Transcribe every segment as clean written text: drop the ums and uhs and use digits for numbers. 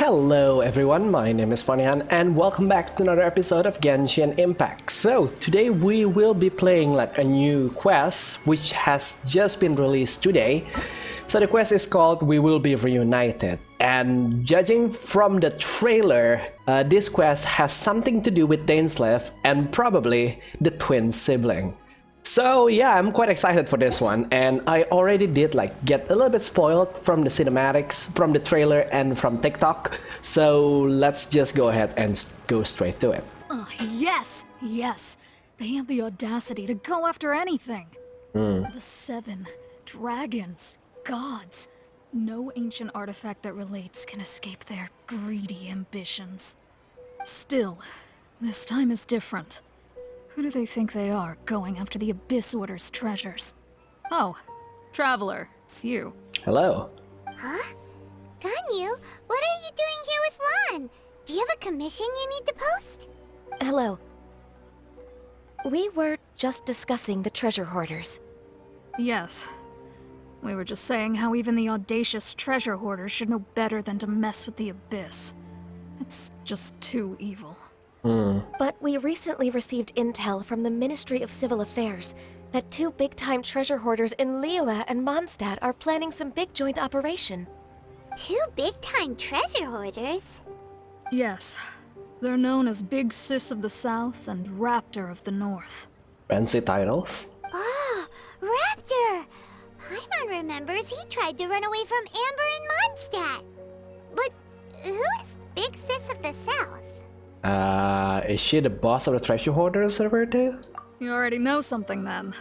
Hello everyone, my name is Fanihan and welcome back to another episode of Genshin Impact. So today we will be playing like a new quest which has just been released today. So the quest is called We Will Be Reunited, and judging from the trailer, this quest has something to do with Dainsleif and probably the twin sibling. So yeah, I'm quite excited for this one, and I already did like get a little bit spoiled from the cinematics, from the trailer, and from TikTok. So let's just go ahead and go straight to it. Oh, yes! They have the audacity to go after anything. The 7 dragons, gods. No ancient artifact that relates can escape their greedy ambitions. Still, this time is different. Who do they think they are, going after the Abyss Order's treasures? Oh, Traveler, it's you. Hello. Huh? Ganyu, what are you doing here with Lan? Do you have a commission you need to post? Hello. We were just discussing the treasure hoarders. Yes. We were just saying how even the audacious treasure hoarders should know better than to mess with the Abyss. It's just too evil. But we recently received intel from the Ministry of Civil Affairs that 2 big-time treasure hoarders in Liyue and Mondstadt are planning some big joint operation. 2 big-time treasure hoarders? Yes. They're known as Big Sis of the South and Raptor of the North. Fancy titles. Oh, Raptor! Paimon remembers he tried to run away from Amber in Mondstadt. But who is Big Sis of the South? Is she the boss of the treasure hoarder server too? You already know something then.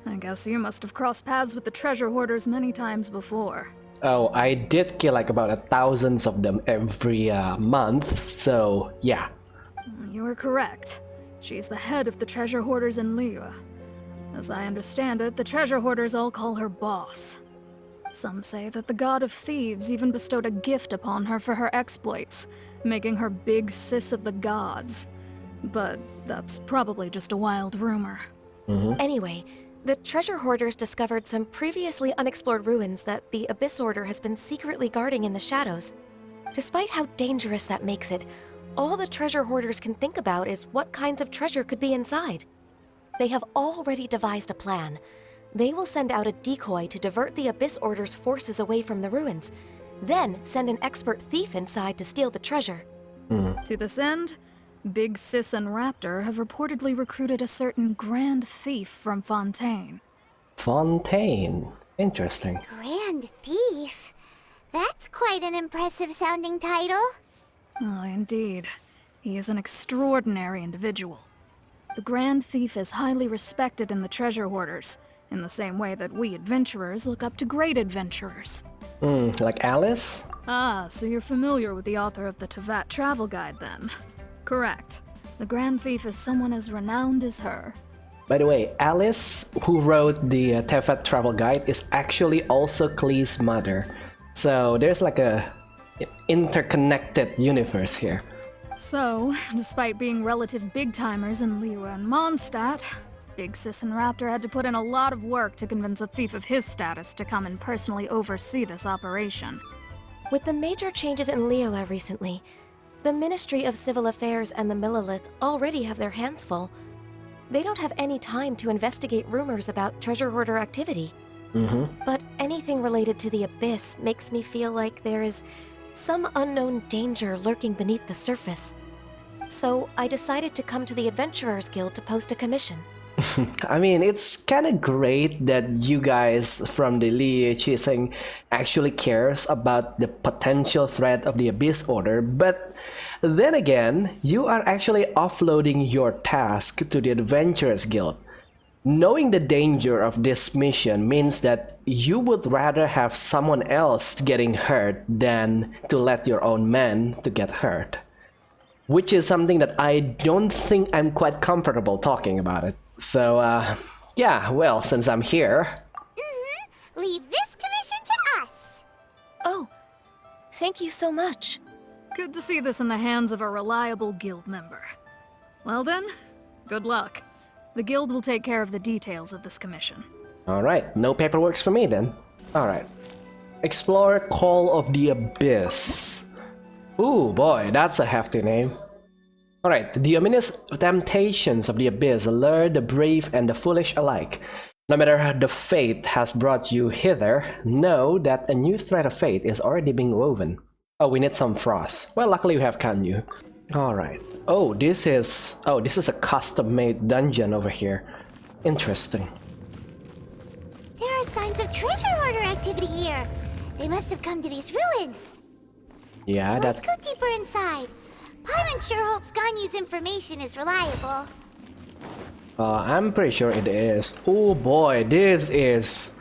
I guess you must have crossed paths with the treasure hoarders many times before. Oh, I did kill like about thousands of them every month, so yeah. You are correct. She's the head of the treasure hoarders in Liyue. As I understand it, the treasure hoarders all call her boss. Some say that the god of thieves even bestowed a gift upon her for her exploits, making her Big Sis of the gods. But that's probably just a wild rumor. Anyway, the treasure hoarders discovered some previously unexplored ruins that the Abyss Order has been secretly guarding in the shadows. Despite how dangerous that makes it, all the treasure hoarders can think about is what kinds of treasure could be inside. They have already devised a plan. They will send out a decoy to divert the Abyss Order's forces away from the ruins, then send an expert thief inside to steal the treasure. To this end, Big Sis and Raptor have reportedly recruited a certain Grand Thief from Fontaine. Fontaine. Interesting. Grand Thief? That's quite an impressive sounding title. Oh, indeed. He is an extraordinary individual. The Grand Thief is highly respected in the treasure hoarders, in the same way that we adventurers look up to great adventurers. Like Alice? Ah, so you're familiar with the author of the Teyvat travel guide then? Correct. The Grand Thief is someone as renowned as her. By the way, Alice, who wrote the Teyvat travel guide, is actually also Klee's mother. So there's like a interconnected universe here. So, despite being relative big-timers in Liyue and Mondstadt, Big Sis and Raptor had to put in a lot of work to convince a thief of his status to come and personally oversee this operation. With the major changes in Liyue recently, the Ministry of Civil Affairs and the Millelith already have their hands full. They don't have any time to investigate rumors about treasure hoarder activity. But anything related to the Abyss makes me feel like there is some unknown danger lurking beneath the surface. So I decided to come to the Adventurers Guild to post a commission. I mean, it's kind of great that you guys from the Liu actually cares about the potential threat of the Abyss Order, but then again, you are actually offloading your task to the Adventurers Guild. Knowing the danger of this mission means that you would rather have someone else getting hurt than to let your own men to get hurt. Which is something that I don't think I'm quite comfortable talking about it. So, yeah, well, since I'm here... Leave this commission to us. Oh, thank you so much. Good to see this in the hands of a reliable guild member. Well then, good luck. The guild will take care of the details of this commission. Alright, no paperwork for me then. Alright. Explore Call of the Abyss. Ooh, boy, that's a hefty name. Alright, the ominous temptations of the abyss allure the brave and the foolish alike. No matter how the fate has brought you hither, know that a new thread of fate is already being woven. Oh, we need some frost. Well, luckily we have Kanyu. Alright. Oh, this is a custom-made dungeon over here. Interesting. There are signs of treasure hoarder activity here. They must have come to these ruins. Yeah, Let's go deeper inside. Paimon sure hopes Ganyu's information is reliable. I'm pretty sure it is. Oh boy, this is...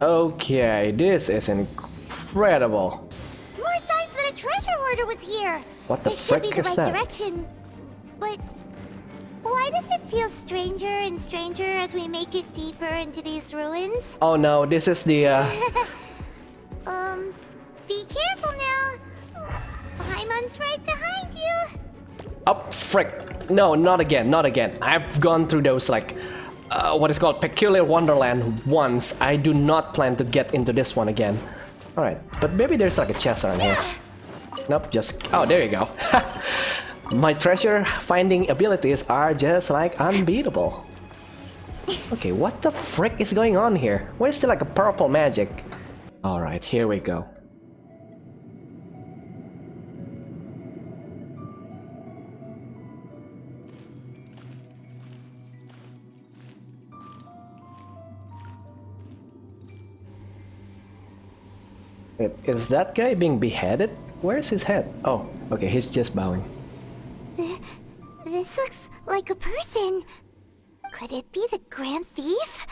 Okay, this is incredible. More signs that a treasure hoarder was here. What the This should be frick the is right that? direction. But why does it feel stranger and stranger as we make it deeper into these ruins? Oh no, this is the... Be careful now. Paimon's right behind you. Oh, frick. No, not again, not again. I've gone through those, like, what is called Peculiar Wonderland once. I do not plan to get into this one again. Alright, but maybe there's like a chest around here. Nope, just... Oh, there you go. My treasure finding abilities are just, like, unbeatable. Okay, what the frick is going on here? Why is there like a purple magic? Alright, here we go. Wait, is that guy being beheaded? Where's his head? Oh, okay, he's just bowing. This looks like a person. Could it be the Grand Thief?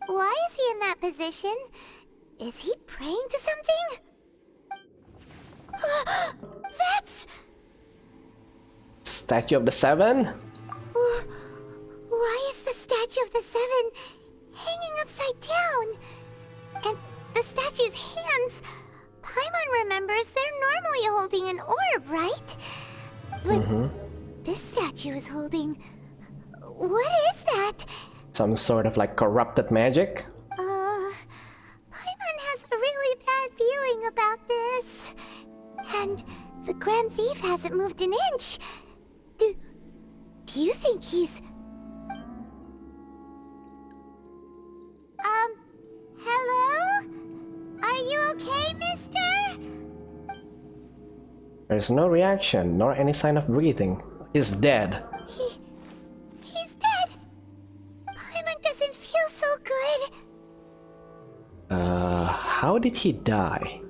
Why is he in that position? Is he praying to something? That's... Statue of the Seven? Why is the Statue of the Seven hanging upside down? And the statue's hands... Paimon remembers they're normally holding an orb, right? But this statue is holding... What is that? Some sort of like corrupted magic? Paimon has a really bad feeling about this. And the Grand Thief hasn't moved an inch. Do you think he's... Hello? Are you okay, mister? There's no reaction, nor any sign of breathing. He's dead. He's dead. Paimon doesn't feel so good. How did he die?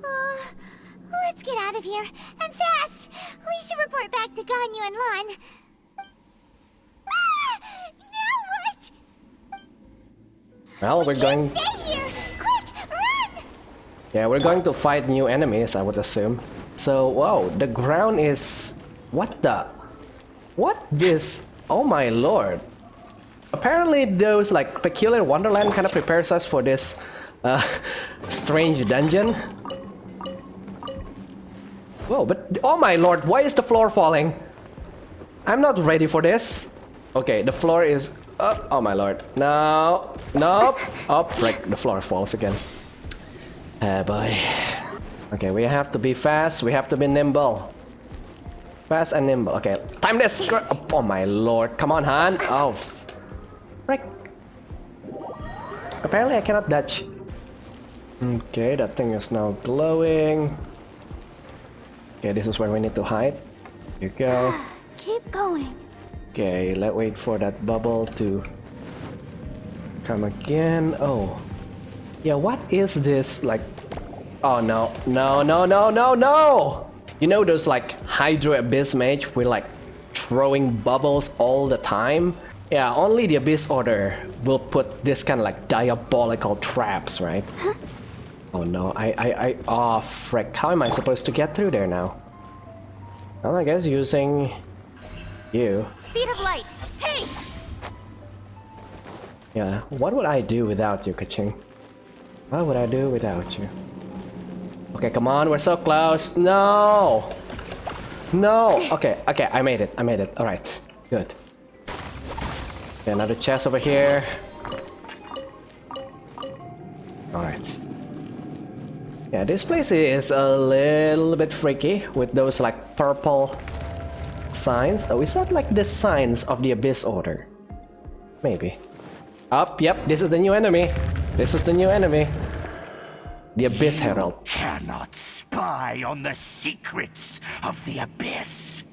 Let's get out of here, and fast! We should report back to Ganyu and Lon. Now what? Well, we're going... Stay here! Quick, run! Yeah, we're going to fight new enemies, I would assume. So, whoa, the ground is... What the... What this... Oh my lord. Apparently those, like, Peculiar Wonderland kind of prepares us for this, strange dungeon. Whoa, but... Oh my lord, why is the floor falling? I'm not ready for this. Okay, the floor is up. Oh my lord. No. Nope. Oh, frick. The floor falls again. Ah, boy. Okay, we have to be fast. We have to be nimble. Fast and nimble. Okay, time this. Oh my lord. Come on, Han. Oh, frick. Apparently I cannot dodge. Okay, that thing is now glowing. Okay, this is where we need to hide. Here you go. Keep going. Okay, let's wait for that bubble to come again. Oh. Yeah, what is this, like... Oh, no. No, no, no, no, no! You know those, like, Hydro Abyss Mage with, like, throwing bubbles all the time? Yeah, only the Abyss Order will put this kind of, like, diabolical traps, right? Oh, no. Oh, frick. How am I supposed to get through there now? Well, I guess using... you. Speed of light. Hey! Yeah, what would I do without you, Kaching? What would I do without you? Okay, come on, we're so close. No! No! Okay, okay, I made it. I made it. Alright, good. Okay, another chest over here. Alright. Yeah, this place is a little bit freaky with those like purple signs. Oh, is that like the signs of the Abyss Order? Maybe. Up, yep, this is the new enemy. This is the new enemy. The Abyss Herald. You cannot spy on the secrets of the Abyss.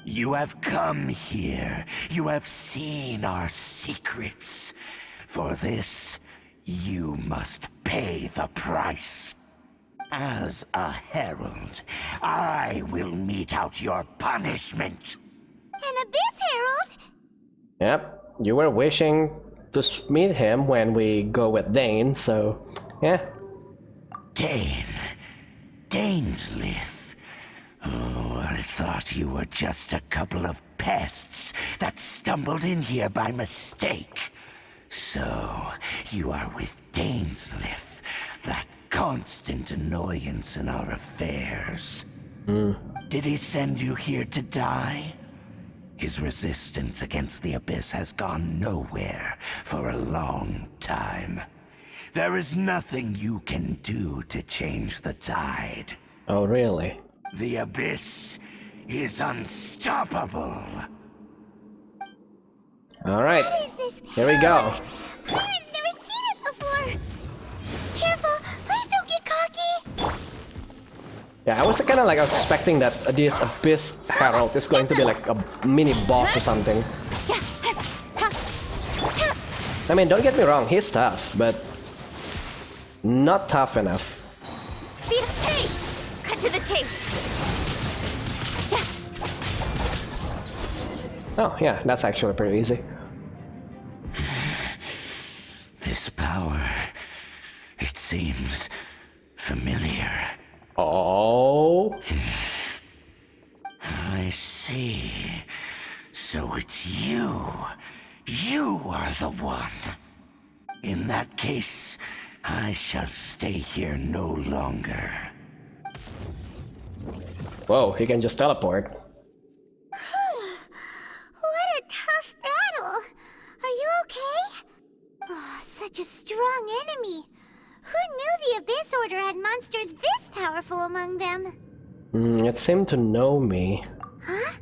You have come here. You have seen our secrets. For this, you must pay the price. As a herald, I will mete out your punishment. An Abyss Herald? Yep, you were wishing to meet him when we go with Dane, so yeah. Dainsleif. Oh, I thought you were just a couple of pests that stumbled in here by mistake. So, you are with Dainsleif, that constant annoyance in our affairs. Did he send you here to die? His resistance against the Abyss has gone nowhere for a long time. There is nothing you can do to change the tide. Oh, really? The Abyss is unstoppable. Alright, What is this here we go. power? Pirates never seen it before. Careful, please don't get cocky. Yeah, I was kind of like expecting that this Abyss Herald is going to be like a mini boss or something. I mean, don't get me wrong, he's tough, but not tough enough. Speed of pace. Cut to the chase. Oh, yeah, that's actually pretty easy. This power, it seems familiar. Oh, I see. So it's you. You are the one. In that case, I shall stay here no longer. whoa, he can just teleport. What a tough battle. Are you okay? Oh, such a strong enemy. Who knew the Abyss Order had monsters this powerful among them? It seemed to know me. Huh?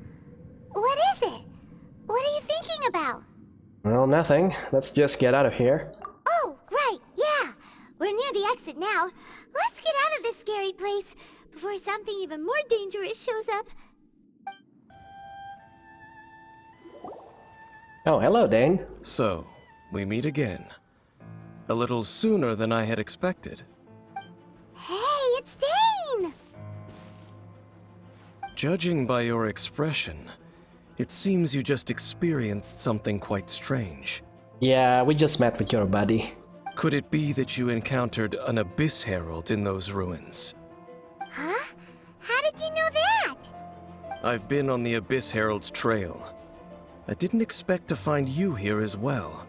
What is it? What are you thinking about? Well, nothing. Let's just get out of here. Oh, right, yeah. We're near the exit now. Let's get out of this scary place before something even more dangerous shows up. Oh, hello, Dane. So, we meet again. A little sooner than I had expected. Hey, it's Dane! Judging by your expression, it seems you just experienced something quite strange. Yeah, we just met with your buddy. Could it be that you encountered an Abyss Herald in those ruins? Huh? How did you know that? I've been on the Abyss Herald's trail. I didn't expect to find you here as well.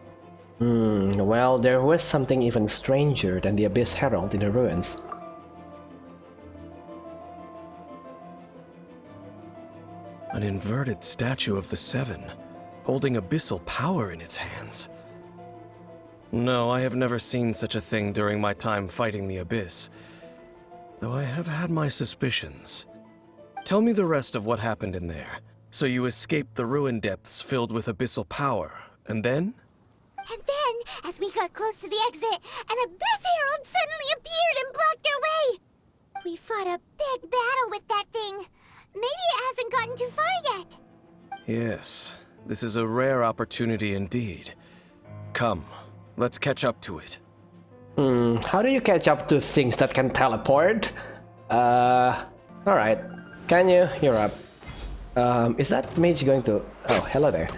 Well, there was something even stranger than the Abyss Herald in the ruins. An inverted statue of the Seven, holding abyssal power in its hands. No, I have never seen such a thing during my time fighting the Abyss, though I have had my suspicions. Tell me the rest of what happened in there. So you escaped the ruin depths filled with abyssal power, and then? And then, as we got close to the exit, an Abyss Herald suddenly appeared and blocked our way! We fought a big battle with that thing. Maybe it hasn't gotten too far yet. Yes, this is a rare opportunity indeed. Come, let's catch up to it. How do you catch up to things that can teleport? Alright. Can you? You're up. Is that mage going to... Oh, hello there.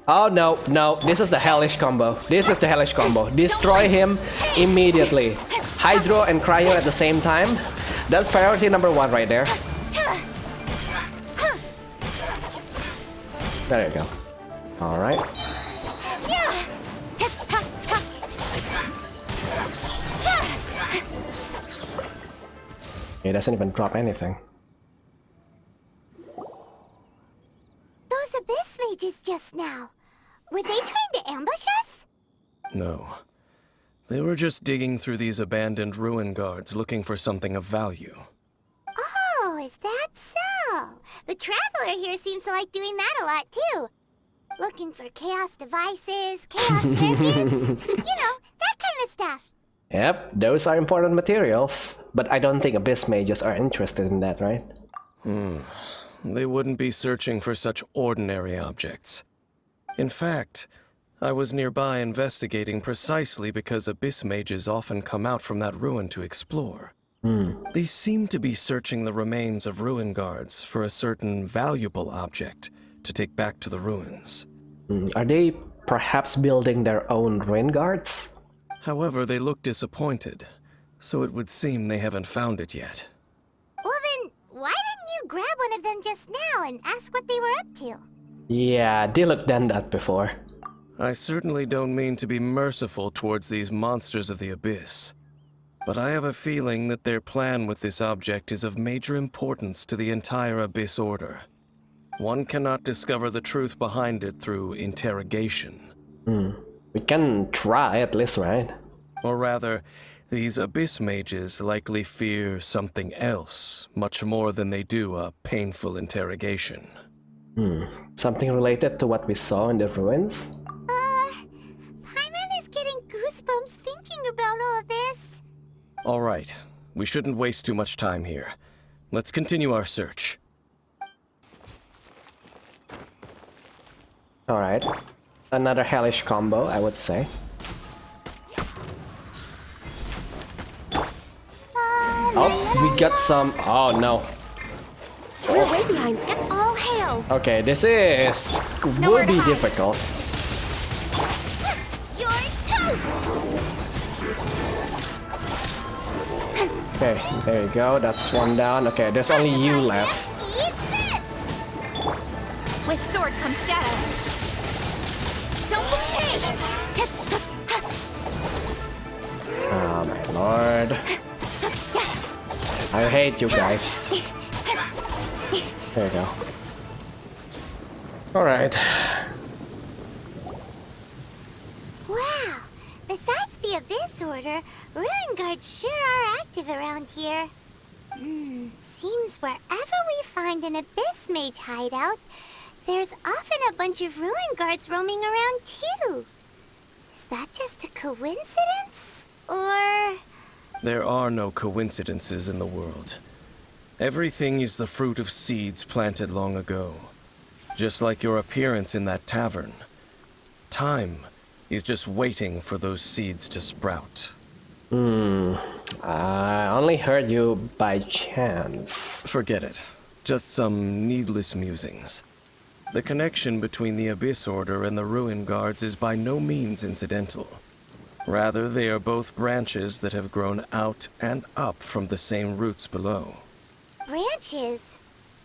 Oh, no, no. This is the hellish combo. This is the hellish combo. Destroy him immediately. Hydro and Cryo at the same time. That's priority number 1 right there. There you go. Alright. He doesn't even drop anything. Those Abyss mages just now. Were they trying to ambush us? No. They were just digging through these abandoned ruin guards looking for something of value. Oh, is that so? The Traveler here seems to like doing that a lot, too. Looking for chaos devices, chaos serpents, that kind of stuff. Yep, those are important materials. But I don't think Abyss Mages are interested in that, right? They wouldn't be searching for such ordinary objects. In fact, I was nearby investigating precisely because Abyss Mages often come out from that ruin to explore. They seem to be searching the remains of ruin guards for a certain valuable object to take back to the ruins. Are they perhaps building their own ruin guards? However, they look disappointed, so it would seem they haven't found it yet. Well then, why didn't you grab one of them just now and ask what they were up to? Yeah, they looked done that before. I certainly don't mean to be merciful towards these monsters of the Abyss, but I have a feeling that their plan with this object is of major importance to the entire Abyss Order. One cannot discover the truth behind it through interrogation. We can try at least, right? Or rather, these Abyss Mages likely fear something else, much more than they do a painful interrogation. Something related to what we saw in the ruins? Paimon is getting goosebumps thinking about all this. All right, we shouldn't waste too much time here. Let's continue our search. Alright. Another hellish combo, I would say. Oh, we got some... Oh, no. We're way behind. Get all hail. Okay, this is... Nowhere will to be hide. difficult. You're toast! Okay, there you go. That's one down. Okay, there's only you left. Eat this! With sword comes shadow. Don't pay! Oh my lord. I hate you guys. There you go. Alright. Wow! Besides the Abyss Order, Ruin Guards sure are active around here. Seems wherever we find an Abyss Mage hideout, there's often a bunch of Ruin Guards roaming around too. Is that just a coincidence? Or... There are no coincidences in the world. Everything is the fruit of seeds planted long ago. Just like your appearance in that tavern. Time is just waiting for those seeds to sprout. I only heard you by chance. Forget it. Just some needless musings. The connection between the Abyss Order and the Ruin Guards is by no means incidental. Rather, they are both branches that have grown out and up from the same roots below. branches?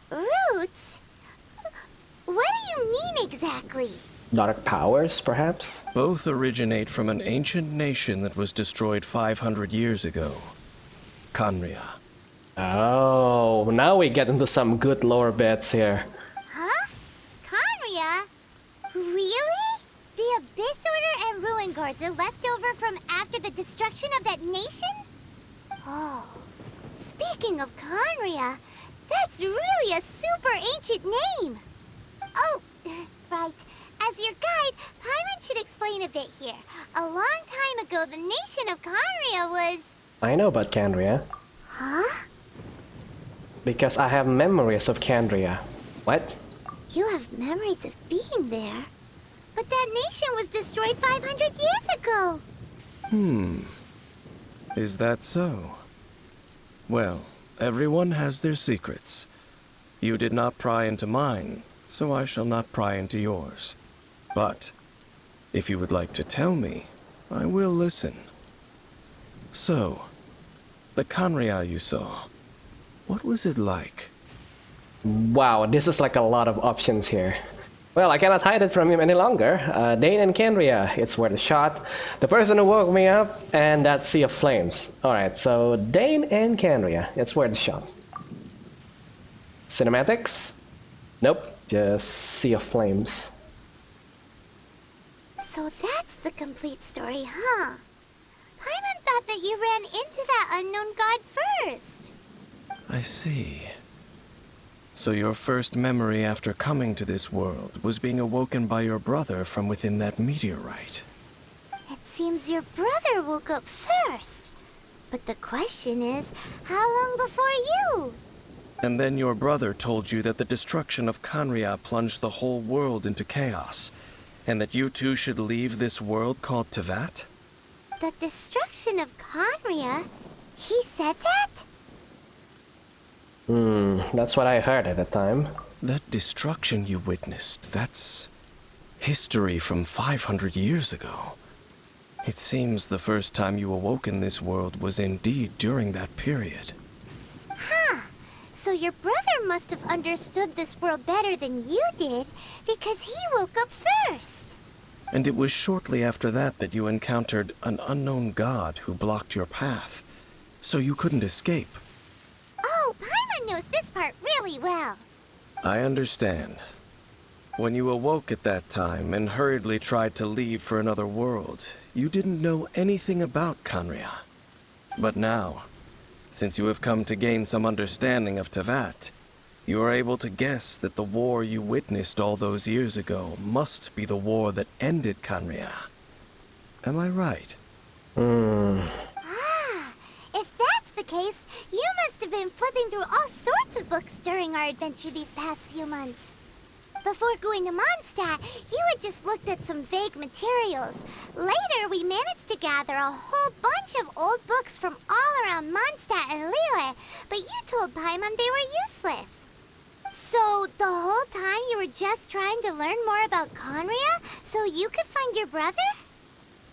Roots? What do you mean exactly? Dark powers, perhaps? Both originate from an ancient nation that was destroyed 500 years ago. Khaenri'ah. Oh, now we get into some good lore bits here. Huh? Khaenri'ah? Really? The Abyss Order and Ruin Guards are left over from after the destruction of that nation? Oh. Speaking of Khaenri'ah, that's really a super ancient name. Oh, right. As your guide, Paimon should explain a bit here. A long time ago, the nation of Khaenri'ah was... I know about Khaenri'ah. Huh? Because I have memories of Khaenri'ah. What? You have memories of being there. But that nation was destroyed 500 years ago. Is that so? Well, everyone has their secrets. You did not pry into mine, so I shall not pry into yours. But, if you would like to tell me, I will listen. So, the Khaenri'ah you saw, what was it like? Wow, this is like a lot of options here. Well, I cannot hide it from him any longer. Dane and Khaenri'ah, it's worth a shot. The person who woke me up, and that Sea of Flames. Alright, so Dane and Khaenri'ah, it's worth a shot. Cinematics? Nope, just Sea of Flames. So that's the complete story, huh? out that you ran into that unknown god first. I see. So your first memory after coming to this world was being awoken by your brother from within that meteorite. It seems your brother woke up first. But the question is, how long before you? And then your brother told you that the destruction of Khaenri'ah plunged the whole world into chaos, and that you two should leave this world called Teyvat? The destruction of Khaenri'ah? He said that? That's what I heard at the time. That destruction you witnessed, that's history from 500 years ago. It seems the first time you awoke in this world was indeed during that period. Huh. So your brother must have understood this world better than you did, because he woke up first. And it was shortly after that that you encountered an unknown god who blocked your path, so you couldn't escape. Oh, Paimon knows this part really well. I understand. When you awoke at that time and hurriedly tried to leave for another world, you didn't know anything about Khaenri'ah. But now, since you have come to gain some understanding of Teyvat, you are able to guess that the war you witnessed all those years ago must be the war that ended Khaenri'ah. Am I right? Ah, if that's the case, you must have been flipping through all sorts of books during our adventure these past few months. Before going to Mondstadt, you had just looked at some vague materials. Later, we managed to gather a whole bunch of old books from all around Mondstadt and Liyue, but you told Paimon they were useless. So, the whole time you were just trying to learn more about Khaenri'ah so you could find your brother?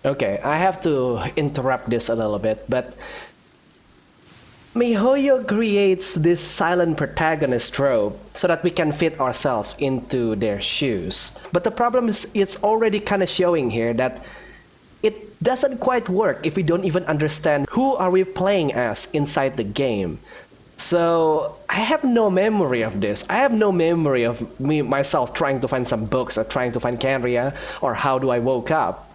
Okay, I have to interrupt this a little bit, but MiHoYo creates this silent protagonist trope so that we can fit ourselves into their shoes. But the problem is it's already kind of showing here that it doesn't quite work if we don't even understand who are we playing as inside the game. So I have no memory of this. I have no memory of myself trying to find some books or trying to find Khaenri'ah or how do I woke up.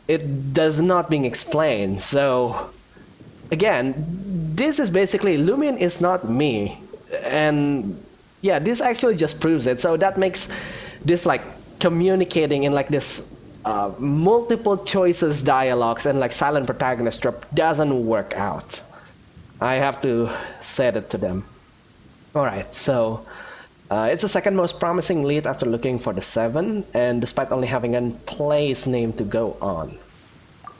It does not being explained. So again, this is basically Lumion is not me, and yeah, this actually just proves it. So that makes this like communicating in like this multiple choices dialogues and like silent protagonist trope doesn't work out. I have to say it to them. Alright, so it's the second most promising lead after looking for the 7, and despite only having a place name to go on.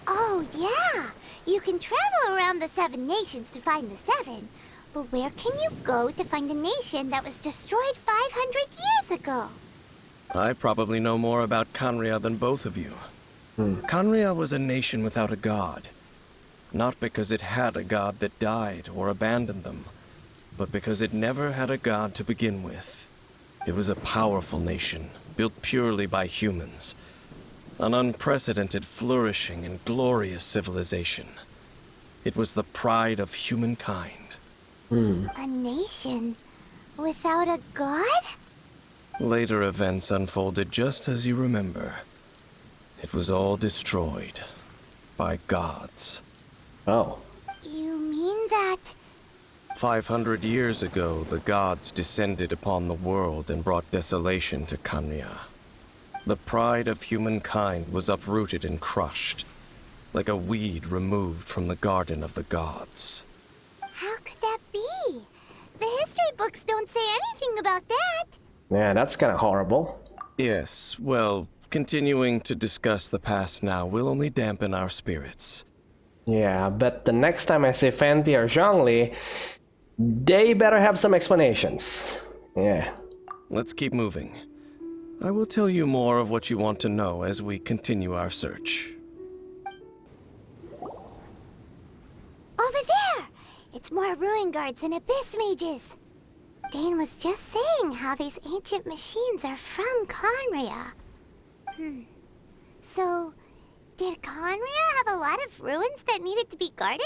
Oh, yeah. You can travel around the 7 nations to find the 7. But where can you go to find a nation that was destroyed 500 years ago? I probably know more about Khaenri'ah than both of you. Khaenri'ah was a nation without a god. Not because it had a god that died or abandoned them, but because it never had a god to begin with. It was a powerful nation, built purely by humans. An unprecedented, flourishing, and glorious civilization. It was the pride of humankind. A nation without a god? Later events unfolded just as you remember. It was all destroyed by gods. Oh. You mean that... 500 years ago, the gods descended upon the world and brought desolation to Khaenri'ah. The pride of humankind was uprooted and crushed, like a weed removed from the garden of the gods. How could that be? The history books don't say anything about that. Yeah, that's kind of horrible. Yes, well, continuing to discuss the past now will only dampen our spirits. Yeah, but the next time I see Fenty or Zhongli, they better have some explanations. Yeah. Let's keep moving. I will tell you more of what you want to know as we continue our search. Over there! It's more ruin guards and abyss mages. Dane was just saying how these ancient machines are from Khaenri'ah. So, did Khaenri'ah have a lot of ruins that needed to be guarded?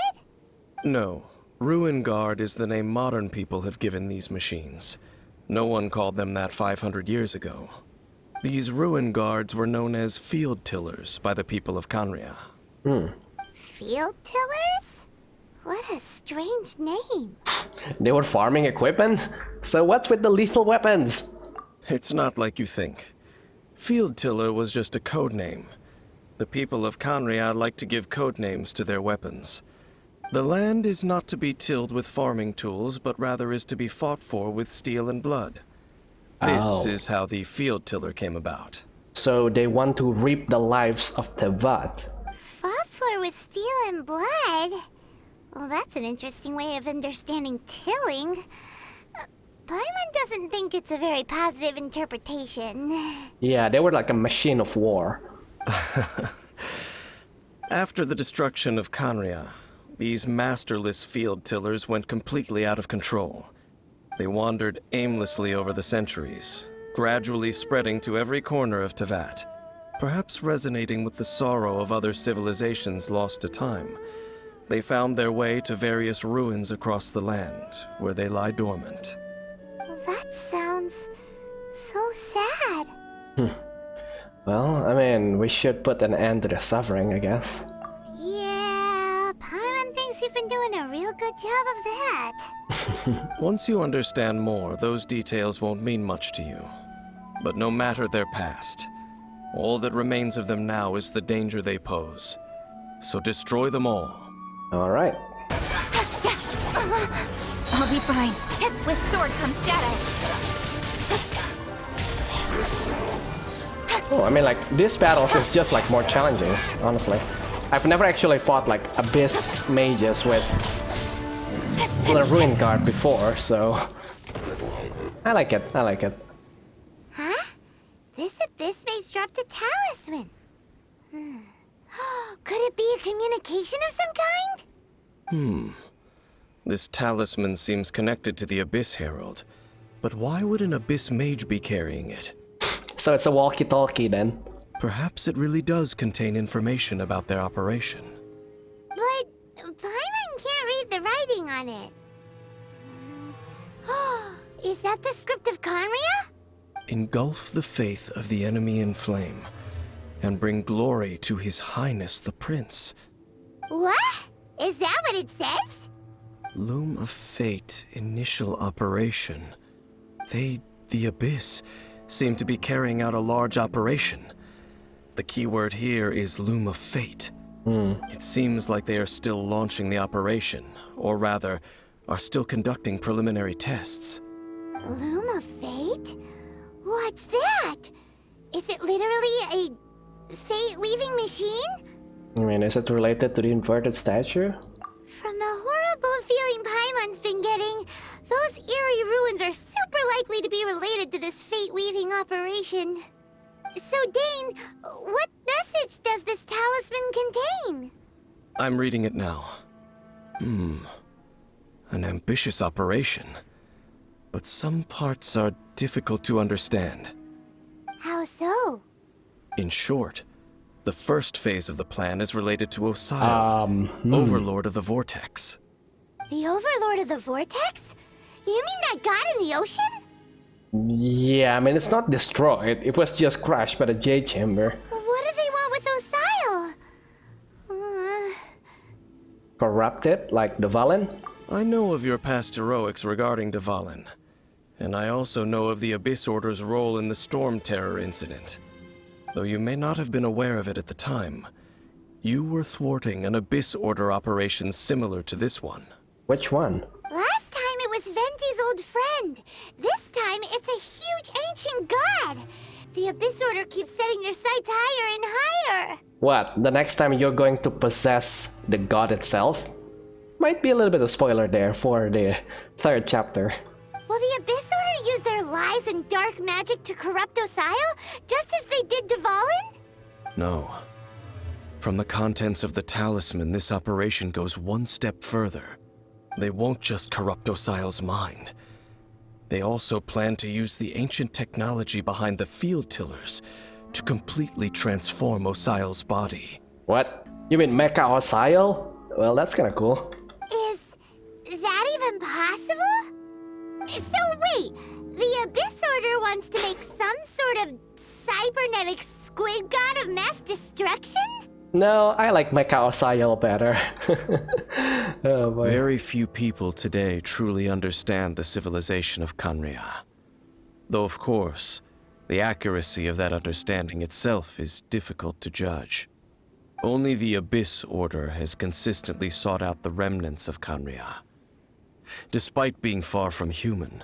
No. Ruin Guard is the name modern people have given these machines. No one called them that 500 years ago. These ruin guards were known as field tillers by the people of Khaenri'ah. Field tillers? What a strange name. They were farming equipment? So what's with the lethal weapons? It's not like you think. Field Tiller was just a code name. The people of Conria like to give code names to their weapons. The land is not to be tilled with farming tools, but rather is to be fought for with steel and blood. This is how the Field Tiller came about. So they want to reap the lives of Teyvat. Fought for with steel and blood? Well, that's an interesting way of understanding tilling. Paimon doesn't think it's a very positive interpretation. Yeah, they were like a machine of war. After the destruction of Conria, these masterless field tillers went completely out of control. They wandered aimlessly over the centuries, gradually spreading to every corner of Teyvat, perhaps resonating with the sorrow of other civilizations lost to time. They found their way to various ruins across the land, where they lie dormant. That sounds so sad. Well, I mean, we should put an end to the suffering, I guess. Yeah, Paimon thinks you've been doing a real good job of that. Once you understand more, those details won't mean much to you. But no matter their past, all that remains of them now is the danger they pose. So destroy them all. Alright. I'll be fine. With sword comes shadow. Oh, I mean, like, this battles is just, like, more challenging, honestly. I've never actually fought, like, Abyss mages with the Ruin Guard before, so... I like it, I like it. Huh? This abyss mage dropped a talisman. Could it be a communication of some kind? This talisman seems connected to the Abyss Herald. But why would an Abyss mage be carrying it? So it's a walkie-talkie then. Perhaps it really does contain information about their operation. But Paimon can't read the writing on it. Is that the script of Conria? Engulf the faith of the enemy in flame, and bring glory to His Highness the Prince. What? Is that what it says? Loom of Fate, initial operation. They, the Abyss, seem to be carrying out a large operation. The keyword here is Loom of Fate. It seems like they are still launching the operation, or rather, are still conducting preliminary tests. Loom of Fate? What's that? Is it literally a fate-weaving machine? I mean, is it related to the inverted statue? From the horrible feeling Paimon's been getting, those eerie ruins are super likely to be related to this fate-weaving operation. So, Dane, what message does this talisman contain? I'm reading it now. An ambitious operation. But some parts are difficult to understand. How so? In short, the first phase of the plan is related to Osial, Overlord of the Vortex. The Overlord of the Vortex? You mean that god in the ocean? Yeah, I mean, it's not destroyed. It was just crushed by the Jade Chamber. What do they want with Osial? Corrupted, like the Valen? I know of your past heroics regarding Dvalin, and I also know of the Abyss Order's role in the Storm Terror incident. Though you may not have been aware of it at the time, you were thwarting an Abyss Order operation similar to this one. Which one? Last time it was Venti's old friend. This time it's a huge ancient god. The Abyss Order keeps setting their sights higher and higher. What, the next time you're going to possess the god itself? Might be a little bit of spoiler there for the third chapter. Will the Abyss Order use their lies and dark magic to corrupt Osial, just as they did Dvalin? No. From the contents of the talisman, this operation goes one step further. They won't just corrupt Osial's mind. They also plan to use the ancient technology behind the field tillers to completely transform Osial's body. What? You mean Mecha Osial? Well, that's kinda cool. Is that even possible? So wait, the Abyss Order wants to make some sort of cybernetic squid god of mass destruction? No, I like Mecha Osayo better. Oh boy. Very few people today truly understand the civilization of Kanria. Though, of course, the accuracy of that understanding itself is difficult to judge. Only the Abyss Order has consistently sought out the remnants of Kanria. Despite being far from human,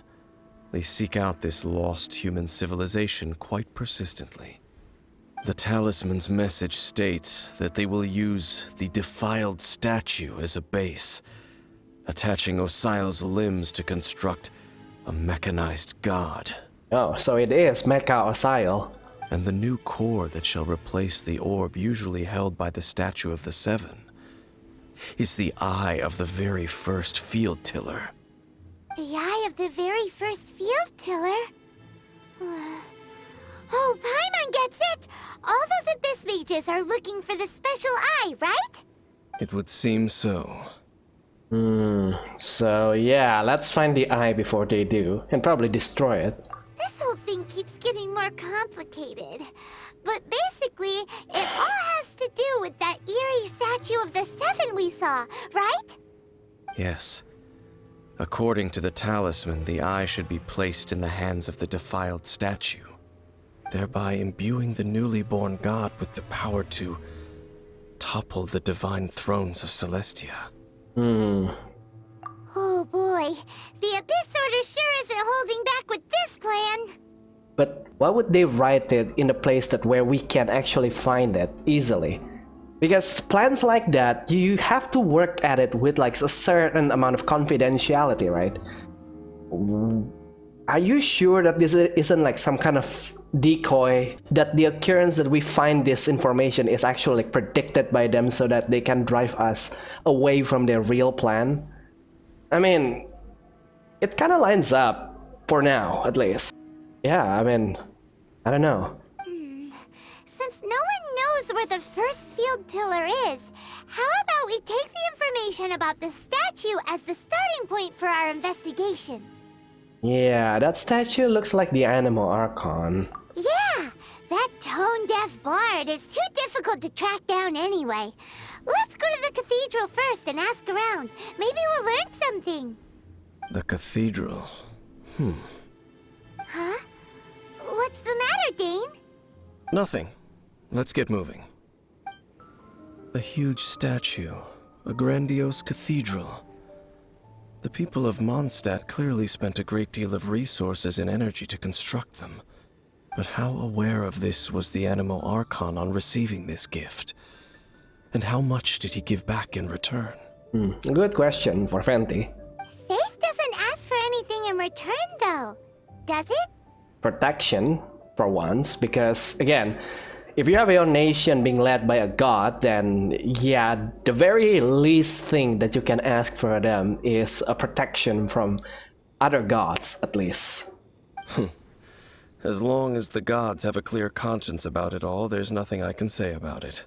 they seek out this lost human civilization quite persistently. The talisman's message states that they will use the defiled statue as a base, attaching Osial's limbs to construct a mechanized god. Oh, so it is Mecha Osayo. And the new core that shall replace the orb usually held by the Statue of the Seven is the eye of the very first field tiller. The eye of the very first field tiller? Oh, Paimon gets it! All those Abyss mages are looking for the special eye, right? It would seem so. So yeah, let's find the eye before they do, and probably destroy it. This whole thing keeps getting more complicated. But basically, it all has to do with that eerie statue of the Seven we saw, right? Yes. According to the talisman, the eye should be placed in the hands of the defiled statue, thereby imbuing the newly born god with the power to topple the divine thrones of Celestia. Oh boy, the Abyss Order sure isn't holding back with this plan. But why would they write it in a place that where we can actually find it easily? Because plans like that, you have to work at it with like a certain amount of confidentiality, right? Are you sure that this isn't like some kind of decoy, that the occurrence that we find this information is actually like predicted by them so that they can drive us away from their real plan? I mean, it kind of lines up for now, at least. Yeah, I mean, I don't know. Since no one knows where the first field tiller is, how about we take the information about the statue as the starting point for our investigation? Yeah, that statue looks like the Animal Archon. Yeah, that tone-deaf bard is too difficult to track down anyway. Let's go to the cathedral first and ask around. Maybe we'll learn something. The cathedral. Huh? What's the matter, Dane? Nothing. Let's get moving. A huge statue, a grandiose cathedral. The people of Mondstadt clearly spent a great deal of resources and energy to construct them. But how aware of this was the Animal Archon on receiving this gift? And how much did he give back in return? Good question for Fenty. Faith doesn't ask for anything in return, though. Does it? Protection, for once, because, again, if you have your nation being led by a god, then yeah, the very least thing that you can ask for them is a protection from other gods, at least. As long as the gods have a clear conscience about it all, there's nothing I can say about it.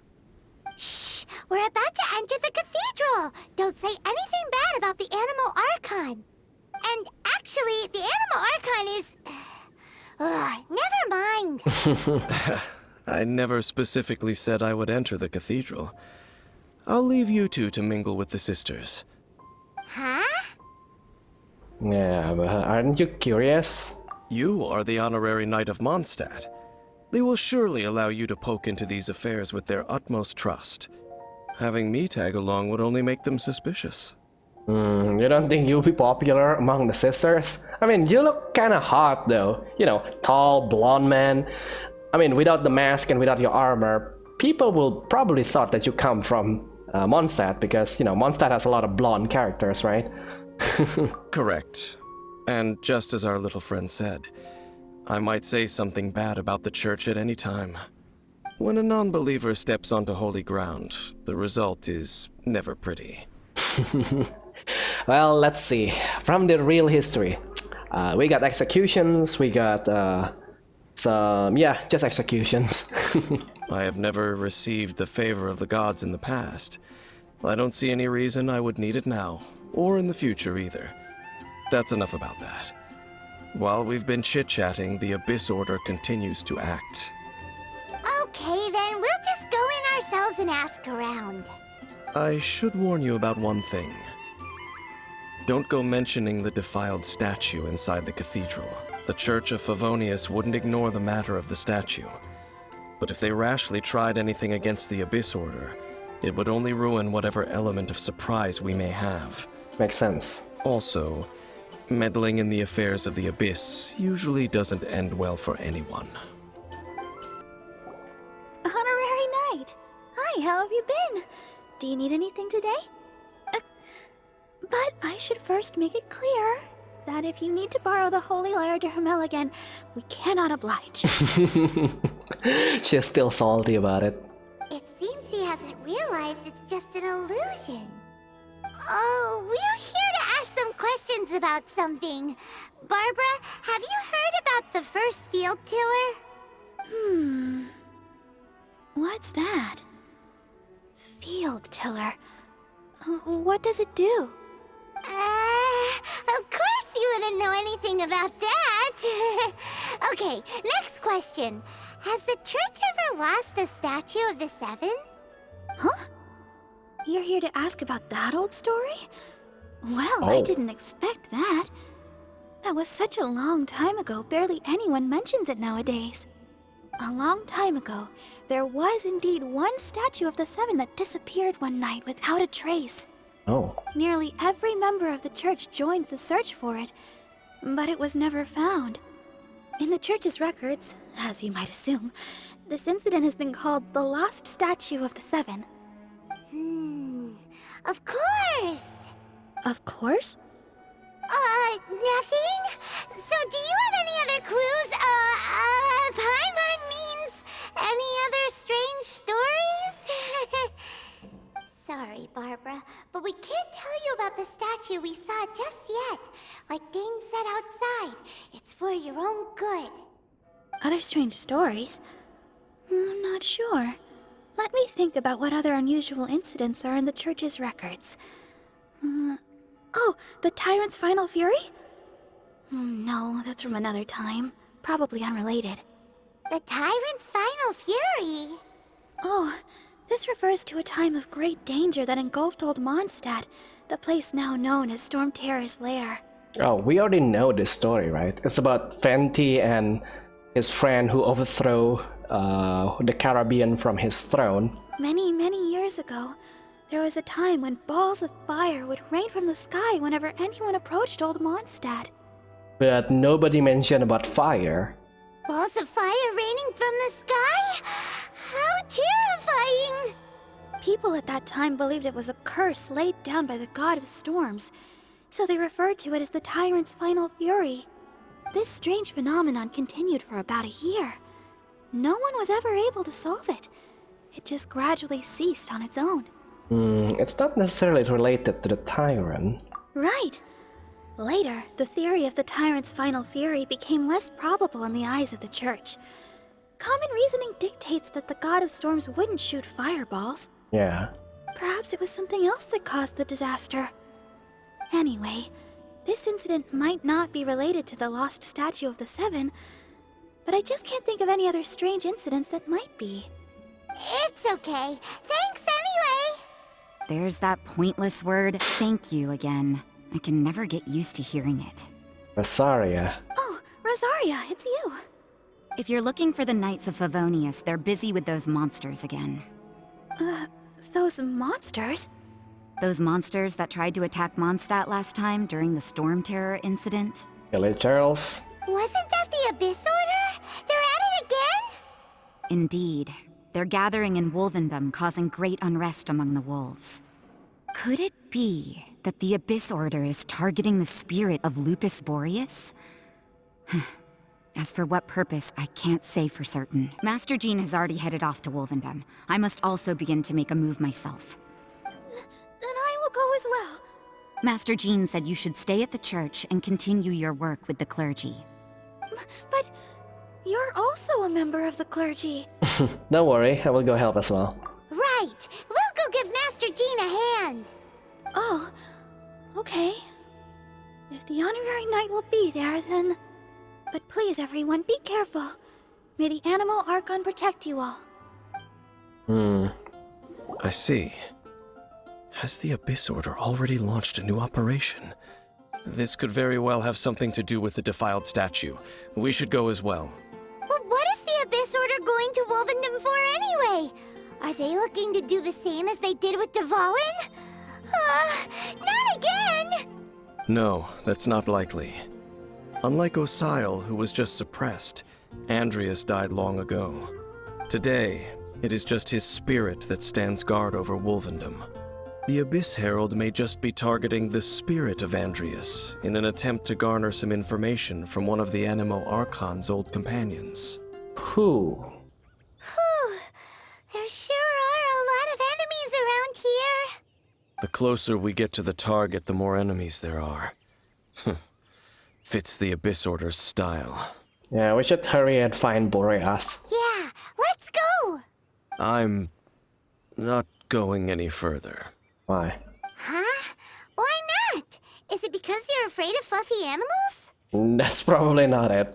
Shh! We're about to enter the cathedral! Don't say anything bad about the Animal Archon! And actually, the Animal Archon is... never mind! I never specifically said I would enter the cathedral. I'll leave you two to mingle with the sisters. Huh? Yeah, but aren't you curious? You are the honorary knight of Mondstadt. They will surely allow you to poke into these affairs with their utmost trust. Having me tag along would only make them suspicious. You don't think you'll be popular among the sisters? I mean, you look kinda hot though. You know, tall, blonde man. I mean, without the mask and without your armor, people will probably thought that you come from Mondstadt because, you know, Mondstadt has a lot of blonde characters, right? Correct. And just as our little friend said, I might say something bad about the church at any time. When a non-believer steps onto holy ground, the result is never pretty. Well, let's see. From the real history, we got executions, we got just executions. I have never received the favor of the gods in the past. I don't see any reason I would need it now, or in the future either. That's enough about that. While we've been chit-chatting, the Abyss Order continues to act. Okay, then we'll just go in ourselves doesn't ask around. I should warn you about one thing. Don't go mentioning the defiled statue inside the cathedral. The Church of Favonius wouldn't ignore the matter of the statue. But if they rashly tried anything against the Abyss Order, it would only ruin whatever element of surprise we may have. Makes sense. Also, meddling in the affairs of the Abyss usually doesn't end well for anyone. Honorary Knight! Hi, how have you been? Do you need anything today? But I should first make it clear that if you need to borrow the Holy Lyre de Hermel again, we cannot oblige. She's still salty about it. It seems she hasn't realized it's just an illusion. Oh, we're here to ask some questions about something. Barbara, have you heard about the first field tiller? What's that? Field tiller. What does it do? Of course you wouldn't know anything about that. Okay, next question. Has the church ever lost a statue of the Seven? Huh? You're here to ask about that old story? Well, I didn't expect that. That was such a long time ago, barely anyone mentions it nowadays. A long time ago, there was indeed one statue of the Seven that disappeared one night without a trace. Oh. Nearly every member of the church joined the search for it, but it was never found. In the church's records, as you might assume, this incident has been called the Lost Statue of the Seven. Of course! Of course? Nothing? So do you have any other clues? Paimon means any other strange stories? Sorry, Barbara, but we can't tell you about the statue we saw just yet. Like Dane said outside, it's for your own good. Other strange stories? I'm not sure. Let me think about what other unusual incidents are in the church's records. Oh, the Tyrant's Final Fury? No, that's from another time. Probably unrelated. The Tyrant's Final Fury? Oh, this refers to a time of great danger that engulfed Old Mondstadt, the place now known as Storm Terror's lair. Oh, we already know this story, right? It's about Fenty and his friend who overthrew the Caribbean from his throne. Many, many years ago, there was a time when balls of fire would rain from the sky whenever anyone approached Old Mondstadt. But nobody mentioned about fire. Balls of fire raining from the sky? How terrifying! People at that time believed it was a curse laid down by the god of storms, so they referred to it as the Tyrant's Final Fury. This strange phenomenon continued for about a year. No one was ever able to solve it. It just gradually ceased on its own. It's not necessarily related to the Tyrant. Right. Later, the theory of the Tyrant's Final Fury became less probable in the eyes of the church. Common reasoning dictates that the god of storms wouldn't shoot fireballs. Yeah. Perhaps it was something else that caused the disaster. Anyway, this incident might not be related to the lost statue of the Seven, but I just can't think of any other strange incidents that might be. It's okay. Thanks anyway. There's that pointless word, thank you, again. I can never get used to hearing it. Rosaria. Oh, Rosaria, it's you. If you're looking for the Knights of Favonius, they're busy with those monsters again. Those monsters? Those monsters that tried to attack Mondstadt last time during the Storm Terror incident? Charles. Wasn't that the Abyss Order? They're at it again? Indeed. They're gathering in Wolvendom, causing great unrest among the wolves. Could it be that the Abyss Order is targeting the spirit of Lupus Boreas? As for what purpose, I can't say for certain. Master Jean has already headed off to Wolvendom. I must also begin to make a move myself. Then I will go as well. Master Jean said you should stay at the church and continue your work with the clergy. But you're also a member of the clergy. Don't worry, I will go help as well. Right. We'll go give Master Jean a hand. Oh, okay. If the Honorary Knight will be there, then... But please, everyone, be careful. May the Animal Archon protect you all. I see. Has the Abyss Order already launched a new operation? This could very well have something to do with the defiled statue. We should go as well. But what is the Abyss Order going to Wolvendom for anyway? Are they looking to do the same as they did with Dvalin? Not again! No, that's not likely. Unlike Osile, who was just suppressed, Andreas died long ago. Today, it is just his spirit that stands guard over Wolvendom. The Abyss Herald may just be targeting the spirit of Andreas in an attempt to garner some information from one of the Animo Archon's old companions. Who? Whew. There sure are a lot of enemies around here. The closer we get to the target, the more enemies there are. Fits the Abyss Order's style. Yeah, we should hurry and find Boreas. Yeah, let's go! I'm not going any further. Why? Huh? Why not? Is it because you're afraid of fluffy animals? That's probably not it.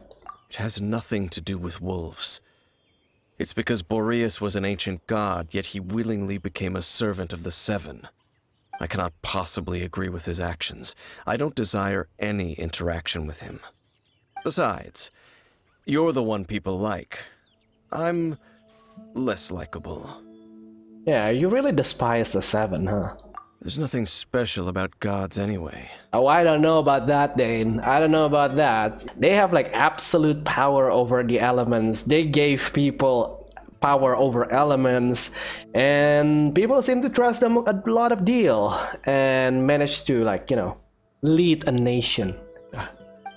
It has nothing to do with wolves. It's because Boreas was an ancient god, yet he willingly became a servant of the Seven. I cannot possibly agree with his actions. I don't desire any interaction with him. Besides, you're the one people like. I'm less likable. Yeah, you really despise the Seven, huh? There's nothing special about gods anyway. Oh, I don't know about that, Dane. I don't know about that. They have like absolute power over the elements. They gave people power over elements, and people seem to trust them a lot of deal and manage to, like, you know, lead a nation.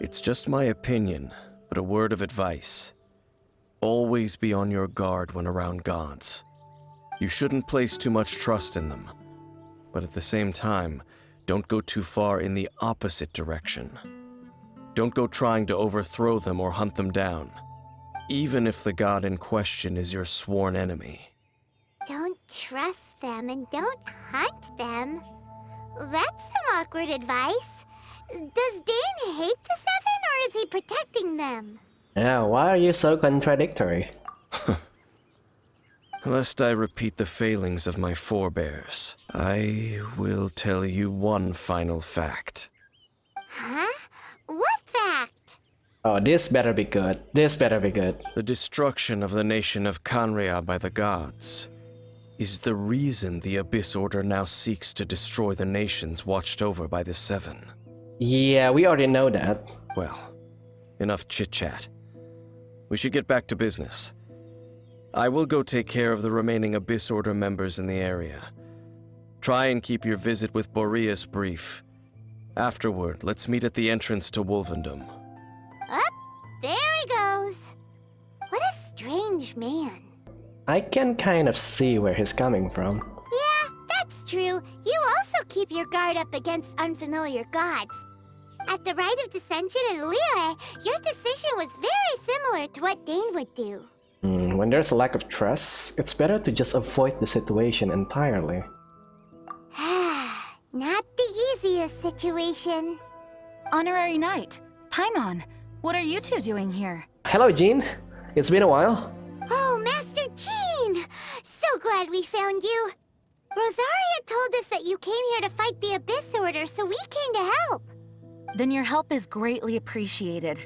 It's just my opinion, but a word of advice. Always be on your guard when around gods. You shouldn't place too much trust in them, but at the same time, don't go too far in the opposite direction. Don't go trying to overthrow them or hunt them down, even if the god in question is your sworn enemy. Don't trust them and don't hunt them. That's some awkward advice. Does Dane hate the Seven, or is he protecting them? Yeah, why are you so contradictory? Lest I repeat the failings of my forebears, I will tell you one final fact. Huh? What fact? Oh, this better be good. This better be good. The destruction of the nation of Khaenri'ah by the gods is the reason the Abyss Order now seeks to destroy the nations watched over by the Seven. Yeah, we already know that. Well, enough chit-chat. We should get back to business. I will go take care of the remaining Abyss Order members in the area. Try and keep your visit with Boreas brief. Afterward, let's meet at the entrance to Wolvendom. Up, there he goes. What a strange man. I can kind of see where he's coming from. Yeah, that's true. You also keep your guard up against unfamiliar gods. At the Rite of Dissension in Liyue, your decision was very similar to what Dane would do. When there's a lack of trust, it's better to just avoid the situation entirely. Not the easiest situation. Honorary Knight, Paimon, what are you two doing here? Hello, Jean. It's been a while. Oh, Master Jean! So glad we found you. Rosaria told us that you came here to fight the Abyss Order, so we came to help. Then your help is greatly appreciated.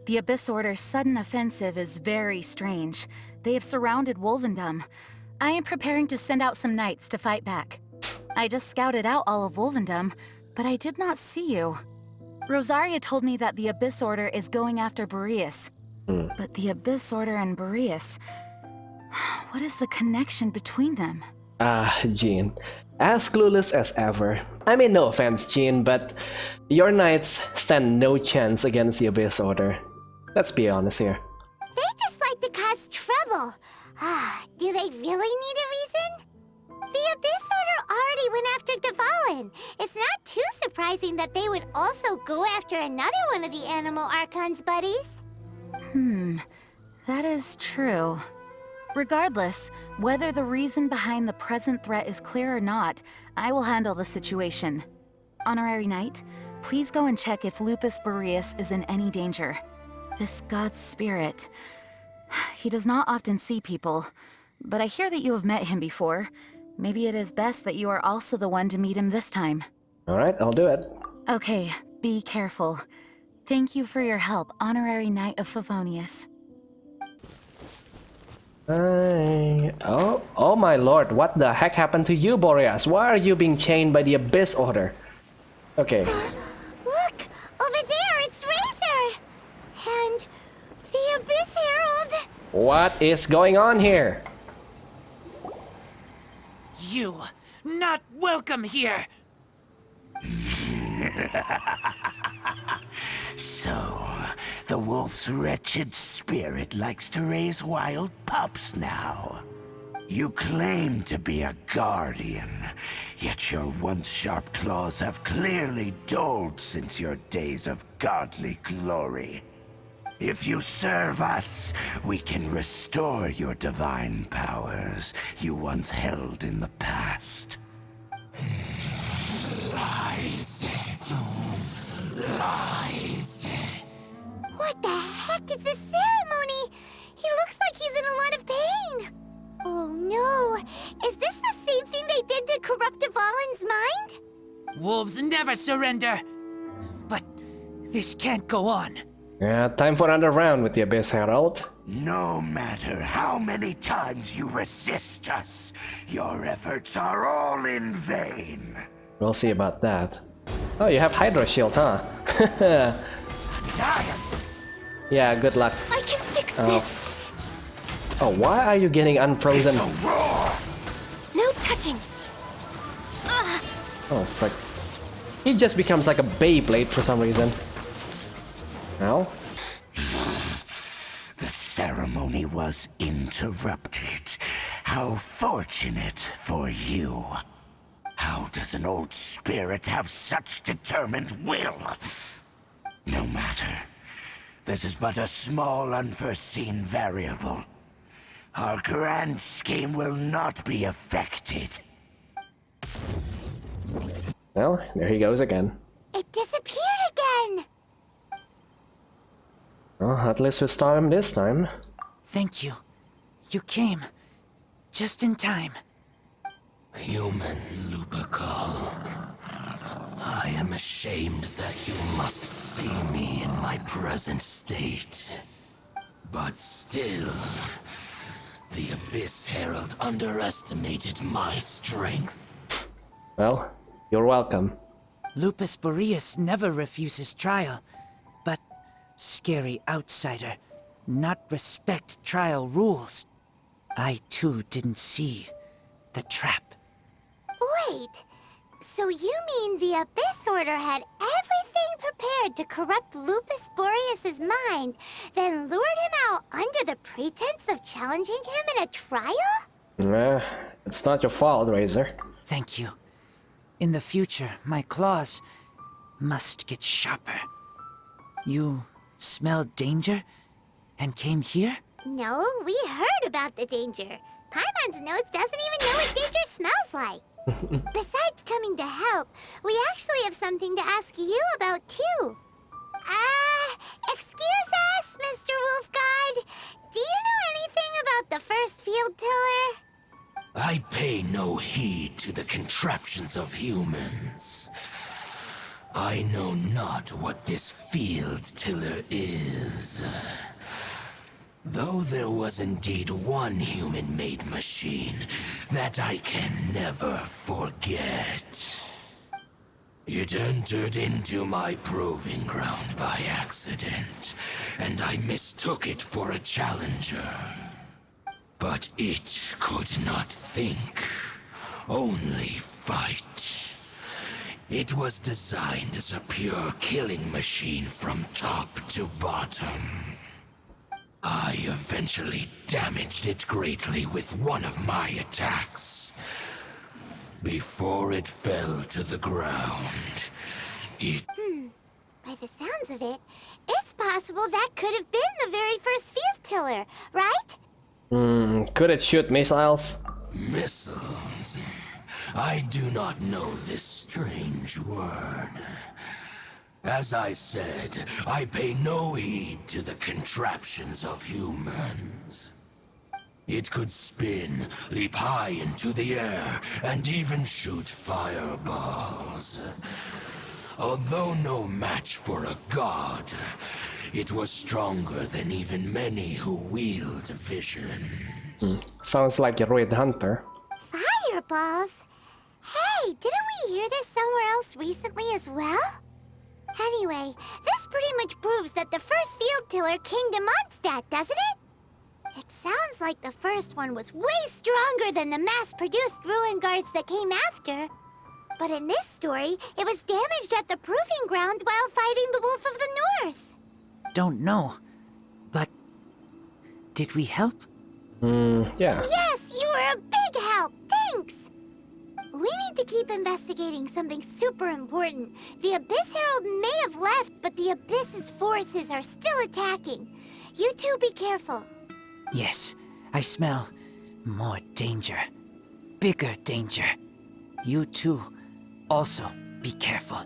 The Abyss Order's sudden offensive is very strange. They have surrounded Wolvendom. I am preparing to send out some knights to fight back. I just scouted out all of Wolvendom, but I did not see you. Rosaria told me that the Abyss Order is going after Boreas. But the Abyss Order and Boreas... What is the connection between them? Jean. As clueless as ever. I mean, no offense, Jean, but your knights stand no chance against the Abyss Order. Let's be honest here. They just like to cause trouble. Do they really need a reason? The Abyss Order already went after Dvalin. It's not too surprising that they would also go after another one of the Animo Archon's buddies. That is true. Regardless, whether the reason behind the present threat is clear or not, I will handle the situation. Honorary Knight, please go and check if Lupus Boreas is in any danger. This god's spirit... He does not often see people, but I hear that you have met him before. Maybe it is best that you are also the one to meet him this time. Alright, I'll do it. Okay, be careful. Thank you for your help, Honorary Knight of Favonius. Oh my lord, what the heck happened to you, Boreas? Why are you being chained by the Abyss Order? Okay. Look! Over there, it's Razor! And the Abyss Herald! What is going on here? You, not welcome here! So, the wolf's wretched spirit likes to raise wild pups now. You claim to be a guardian, yet your once sharp claws have clearly dulled since your days of godly glory. If you serve us, we can restore your divine powers you once held in the past. Lies. Lies. What the heck is this ceremony? He looks like he's in a lot of pain. Oh no, is this the same thing they did to corrupt Dvalin's mind? Wolves never surrender! But this can't go on. Yeah, time for another round with the Abyss Herald. No matter how many times you resist us, your efforts are all in vain. We'll see about that. Oh, you have Hydra Shield, huh? Yeah, good luck. I can fix this. Oh, why are you getting unfrozen? No touching! Oh, frick. He just becomes like a Beyblade for some reason. Now? The ceremony was interrupted. How fortunate for you. How does an old spirit have such determined will? No matter. This is but a small unforeseen variable. Our grand scheme will not be affected. Well, there he goes again. It disappeared again. Well, at least we start him this time. Thank you. You came. Just in time. Human Lupercal, I am ashamed that you must see me in my present state. But still, the Abyss Herald underestimated my strength. Well, you're welcome. Lupus Boreas never refuses trial, but scary outsider, not respect trial rules. I too didn't see the trap. Wait, so you mean the Abyss Order had everything prepared to corrupt Lupus Boreas' mind, then lured him out under the pretense of challenging him in a trial? It's not your fault, Razor. Thank you. In the future, my claws must get sharper. You smelled danger and came here? No, we heard about the danger. Paimon's notes doesn't even know what danger smells like. Besides coming to help, we actually have something to ask you about too. Excuse us, Mr. Wolf God. Do you know anything about the first field tiller? I pay no heed to the contraptions of humans. I know not what this field tiller is. Though there was indeed one human-made machine that I can never forget. It entered into my proving ground by accident, and I mistook it for a challenger. But it could not think, only fight. It was designed as a pure killing machine from top to bottom. I eventually damaged it greatly with one of my attacks. Before it fell to the ground, it... By the sounds of it, it's possible that could have been the very first field tiller, right? Could it shoot missiles? Missiles? I do not know this strange word. As I said, I pay no heed to the contraptions of humans. It could spin, leap high into the air, and even shoot fireballs. Although no match for a god, it was stronger than even many who wield vision. Sounds like a Red Hunter. Fireballs? Hey, didn't we hear this somewhere else recently as well? Anyway, this pretty much proves that the first field tiller came to Mondstadt, doesn't it? It sounds like the first one was way stronger than the mass-produced ruin guards that came after. But in this story, it was damaged at the proving ground while fighting the Wolf of the North. Don't know, but did we help? Yeah. Yes, you were a big help. Thanks. We need to keep investigating something super important. The Abyss Herald may have left, but the Abyss's forces are still attacking. You two be careful. Yes, I smell more danger. Bigger danger. You too, also be careful.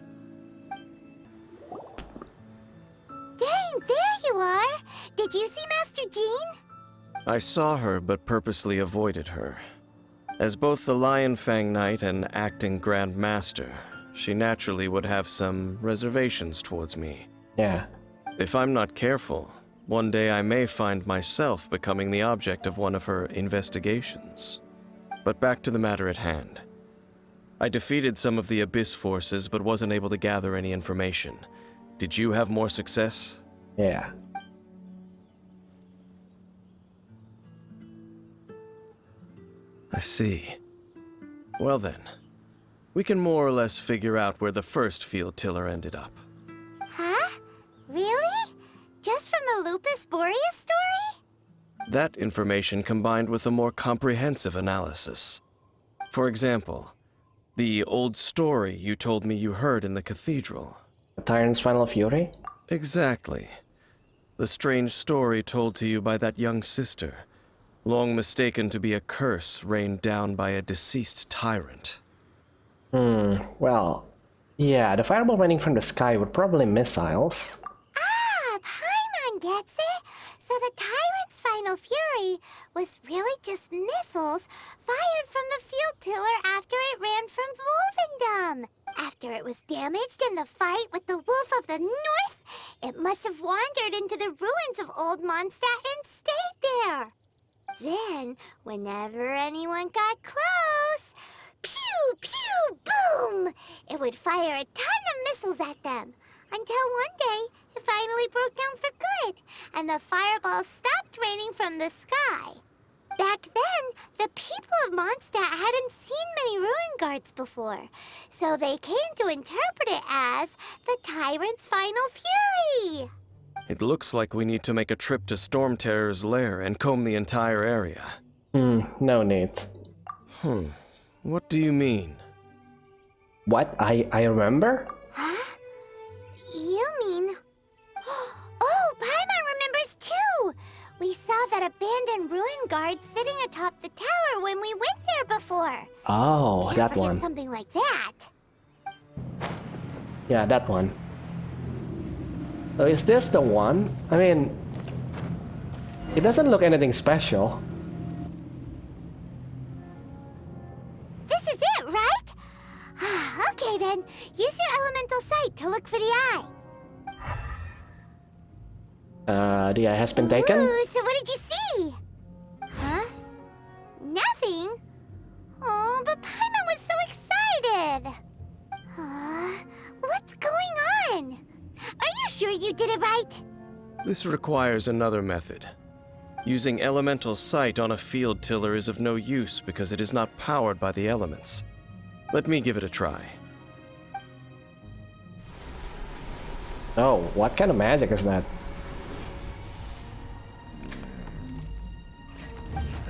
Dang, there you are! Did you see Master Jean? I saw her, but purposely avoided her. As both the Lion Fang Knight and acting Grand Master, she naturally would have some reservations towards me. Yeah. If I'm not careful, one day I may find myself becoming the object of one of her investigations. But back to the matter at hand. I defeated some of the Abyss forces, but wasn't able to gather any information. Did you have more success? Yeah. I see. Well then, we can more or less figure out where the first field tiller ended up. Huh? Really? Just from the Lupus Boreas story? That information combined with a more comprehensive analysis. For example, the old story you told me you heard in the cathedral. The Tyrant's Final Fury? Exactly. The strange story told to you by that young sister, long mistaken to be a curse rained down by a deceased tyrant. Well, yeah, the fireball raining from the sky were probably missiles. Ah, Paimon gets it! So the Tyrant's Final Fury was really just missiles fired from the field tiller after it ran from Wolvendom. After it was damaged in the fight with the Wolf of the North, it must have wandered into the ruins of Old Mondstadt and stayed there. Then, whenever anyone got close, pew, pew, boom! It would fire a ton of missiles at them. Until one day, it finally broke down for good, and the fireballs stopped raining from the sky. Back then, the people of Mondstadt hadn't seen many ruin guards before, so they came to interpret it as the Tyrant's Final Fury. It looks like we need to make a trip to Storm Terror's lair and comb the entire area. No need. What do you mean? What? I remember? Huh? You mean... Oh, Paimon remembers too! We saw that abandoned ruin guard sitting atop the tower when we went there before. Oh, Can't that forget one. something like that. Yeah, that one. So is this the one? I mean, it doesn't look anything special. This is it, right? Okay then, use your elemental sight to look for the eye. The eye has been taken? Ooh, so what did you see? Huh? Nothing? Oh, but Paimon was so excited. What's going on? Are you sure you did it right? This requires another method. Using elemental sight on a field tiller is of no use because it is not powered by the elements. Let me give it a try. Oh, what kind of magic is that?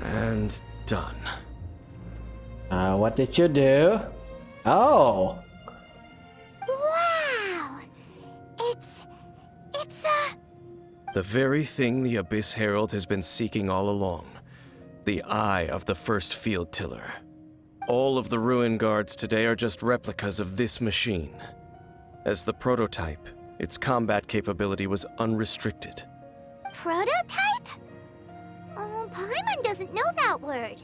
And done. What did you do? Oh! Wow! It's a... The very thing the Abyss Herald has been seeking all along. The eye of the first field tiller. All of the ruin guards today are just replicas of this machine. As the prototype, its combat capability was unrestricted. prototype? Oh, Paimon doesn't know that word.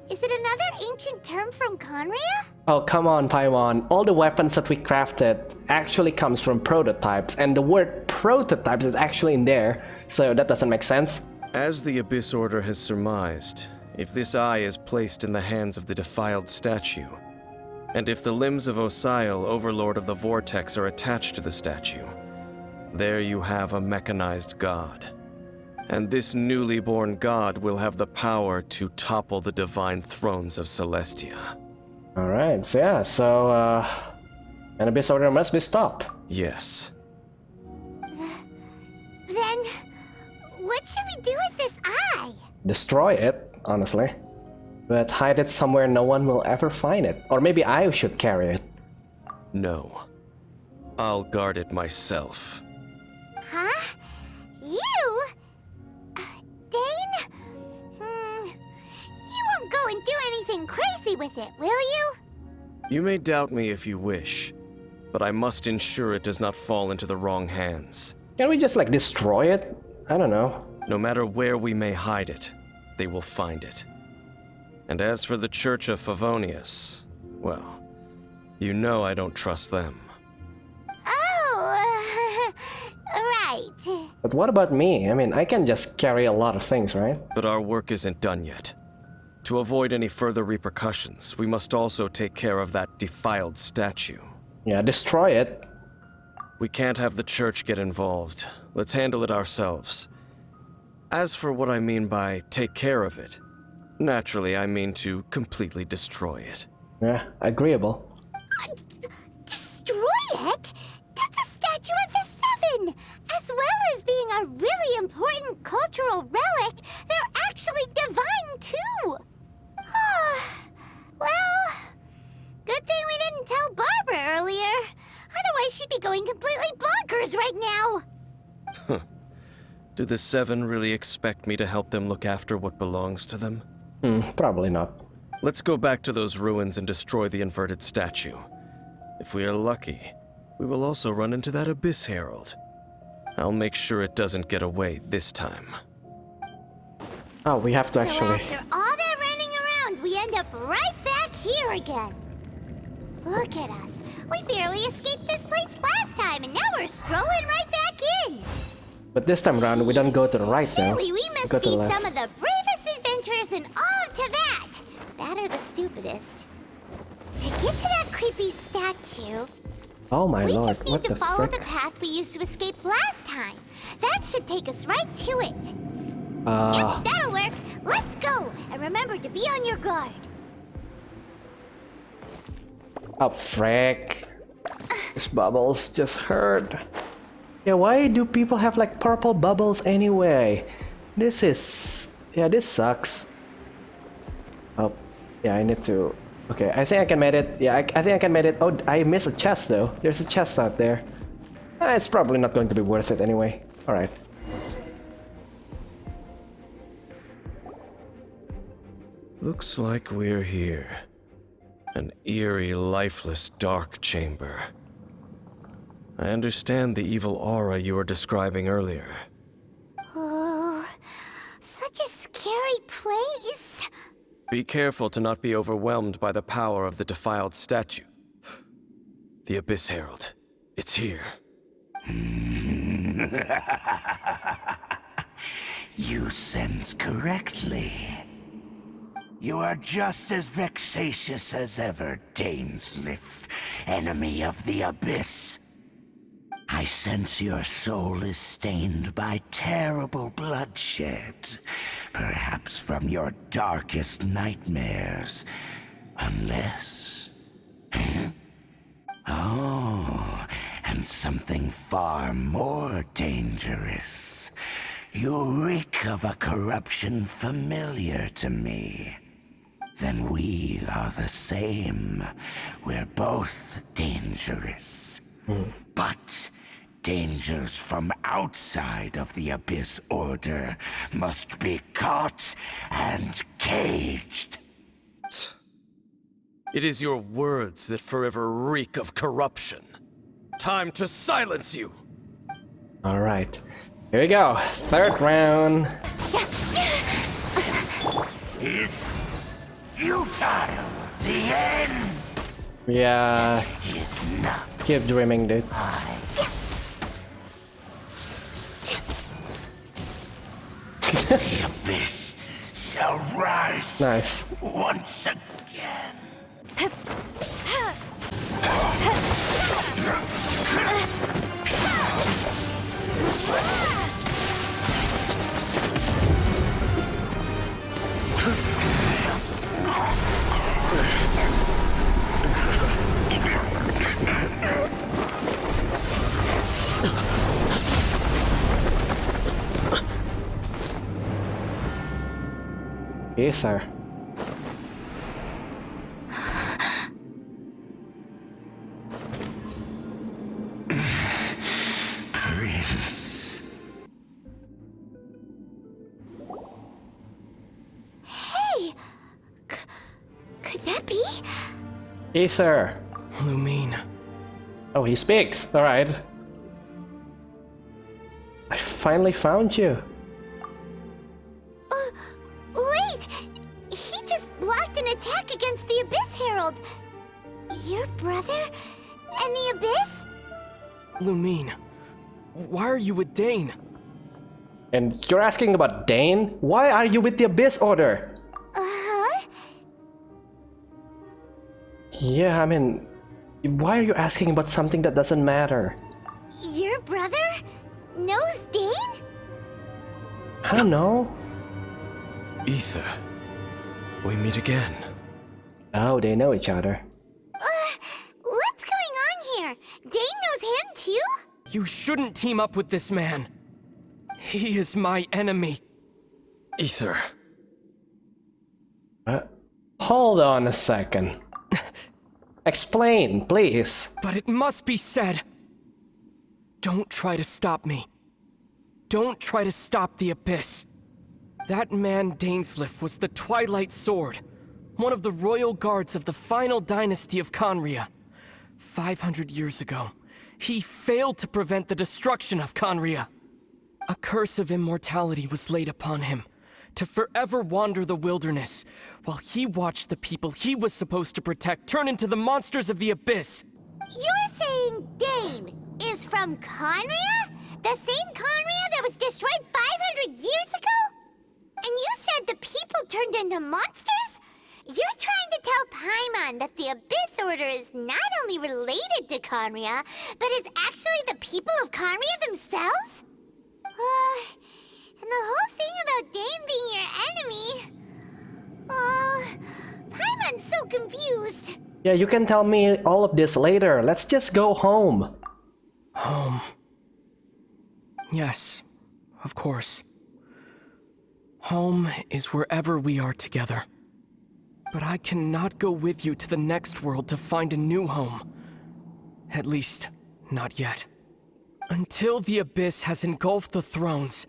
Is it another ancient term from Conria? Oh, come on, Paimon. All the weapons that we crafted actually comes from prototypes, and the word prototypes is actually in there, so that doesn't make sense. As the Abyss Order has surmised, if this eye is placed in the hands of the defiled statue, and if the limbs of Osial, Overlord of the Vortex, are attached to the statue, there you have a mechanized god. And this newly born god will have the power to topple the divine thrones of Celestia. Alright, so an Abyss Order must be stopped. Yes. Then, what should we do with this eye? Destroy it, honestly. But hide it somewhere no one will ever find it. Or maybe I should carry it. No. I'll guard it myself. Huh? You? Dane? You won't go and do anything crazy with it, will you? You may doubt me if you wish, but I must ensure it does not fall into the wrong hands. Can we just like destroy it? I don't know. No matter where we may hide it, they will find it. And as for the Church of Favonius, well, you know I don't trust them. Oh, right. But what about me? I mean, I can just carry a lot of things, right? But our work isn't done yet. To avoid any further repercussions, we must also take care of that defiled statue. Yeah, destroy it. We can't have the church get involved. Let's handle it ourselves. As for what I mean by take care of it, naturally I mean to completely destroy it. Yeah, agreeable. Destroy it? That's a statue of the Seven! As well as being a really important cultural relic, they're actually divine too! Well, good thing we didn't tell Barbara earlier. Otherwise she'd be going completely bonkers right now! Do the Seven really expect me to help them look after what belongs to them? Probably not. Let's go back to those ruins and destroy the inverted statue. If we are lucky, we will also run into that Abyss Herald. I'll make sure it doesn't get away this time. Oh, we have to actually... So after all that running around, we end up right back here again. Look at us. We barely escaped this place last time, and now we're strolling right back in. But this time around, we don't go to the right now. Surely we must go to be the left. some of the bravest adventurers in all of Teyvat. That are the stupidest. To get to that creepy statue, Oh my we lord, just need what to the follow frick? the path we used to escape last time. That should take us right to it. Yep, that'll work. Let's go. And remember to be on your guard. Oh frick. These bubbles just hurt. Yeah, why do people have like purple bubbles anyway? This is... yeah, this sucks. Oh, yeah, I need to... okay, I think I can make it. Yeah, I think I can make it. Oh, I missed a chest though. There's a chest out there. It's probably not going to be worth it anyway. Alright. Looks like we're here. An eerie, lifeless, dark chamber. I understand the evil aura you were describing earlier. Oh, such a scary place. Be careful to not be overwhelmed by the power of the defiled statue. The Abyss Herald. It's here. You sense correctly. You are just as vexatious as ever, Dainsleif, enemy of the Abyss. I sense your soul is stained by terrible bloodshed, perhaps from your darkest nightmares, unless... Oh, and something far more dangerous. You reek of a corruption familiar to me. Then we are the same. We're both dangerous. But dangers from outside of the Abyss Order must be caught and caged. It is your words that forever reek of corruption. Time to silence you! Alright. Here we go. Third round. is futile. The end Yeah, is not. keep dreaming, dude. The abyss shall rise Nice. once again. Ether. Prince. Hey! Could that be? Ether. Lumine. Oh, he speaks. Alright. I finally found you. Wait! He just blocked an attack against the Abyss Herald. Your brother and the Abyss? Lumine. Why are you with Dane? And you're asking about Dane? Why are you with the Abyss Order? Uh-huh. Yeah, I mean, why are you asking about something that doesn't matter? Your brother knows Dane? I don't know. Ether. We meet again. Oh, they know each other. What's going on here? Dane knows him too? You shouldn't team up with this man. He is my enemy. Ether. Hold on a second. Explain, please. But it must be said. Don't try to stop me. Don't try to stop the Abyss. That man Dainsleif was the Twilight Sword, one of the royal guards of the final dynasty of Conria. 500 years ago, he failed to prevent the destruction of Conria. A curse of immortality was laid upon him, to forever wander the wilderness, while he watched the people he was supposed to protect turn into the monsters of the Abyss. You're saying Dane is from Conria? The same Conria that was destroyed 500 years ago? And you said the people turned into monsters? You're trying to tell Paimon that the Abyss Order is not only related to Conria, but is actually the people of Conria themselves? And the whole thing about Dane being your enemy... Paimon's so confused. Yeah, you can tell me all of this later. Let's just go home. Home. Yes, of course. Home is wherever we are together. But I cannot go with you to the next world to find a new home. At least, not yet. Until the Abyss has engulfed the thrones,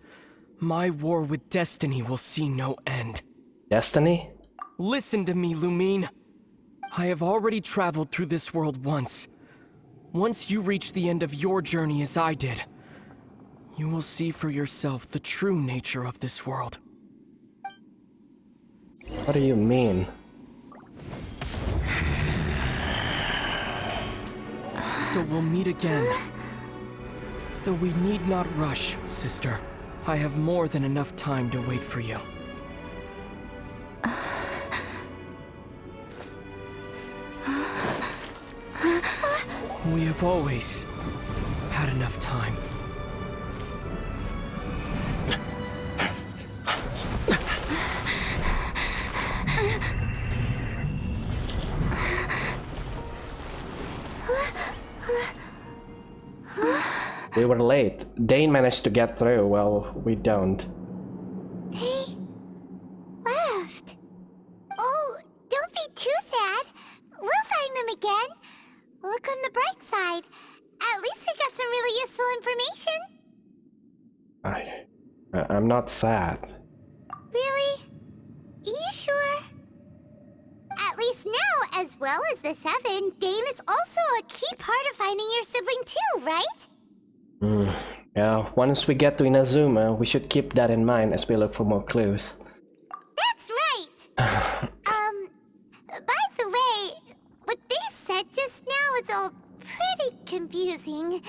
my war with Destiny will see no end. Destiny? Listen to me, Lumine. I have already traveled through this world once. Once you reach the end of your journey as I did, you will see for yourself the true nature of this world. What do you mean? So we'll meet again. Though we need not rush, sister. I have more than enough time to wait for you. We have always had enough time. We were late. Dane managed to get through, well, we don't. They left. Oh, don't be too sad. We'll find them again. Look on the bright side. At least we got some really useful information. I'm not sad. Really? You sure? At least now, as well as the Seven, Dane is also a key part of finding your sibling too, right? Yeah, once we get to Inazuma, we should keep that in mind as we look for more clues. That's right! confusing.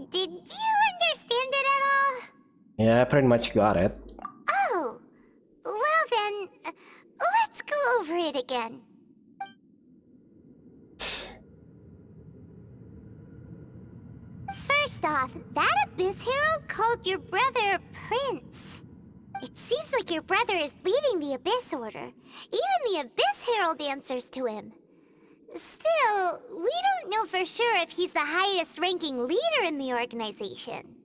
Did you understand it at all? Yeah, I pretty much got it. Oh, well then, let's go over it again. First off, that Abyss Herald called your brother Prince. It seems like your brother is leading the Abyss Order. Even the Abyss Herald answers to him. Still, we don't know for sure if he's the highest ranking leader in the organization.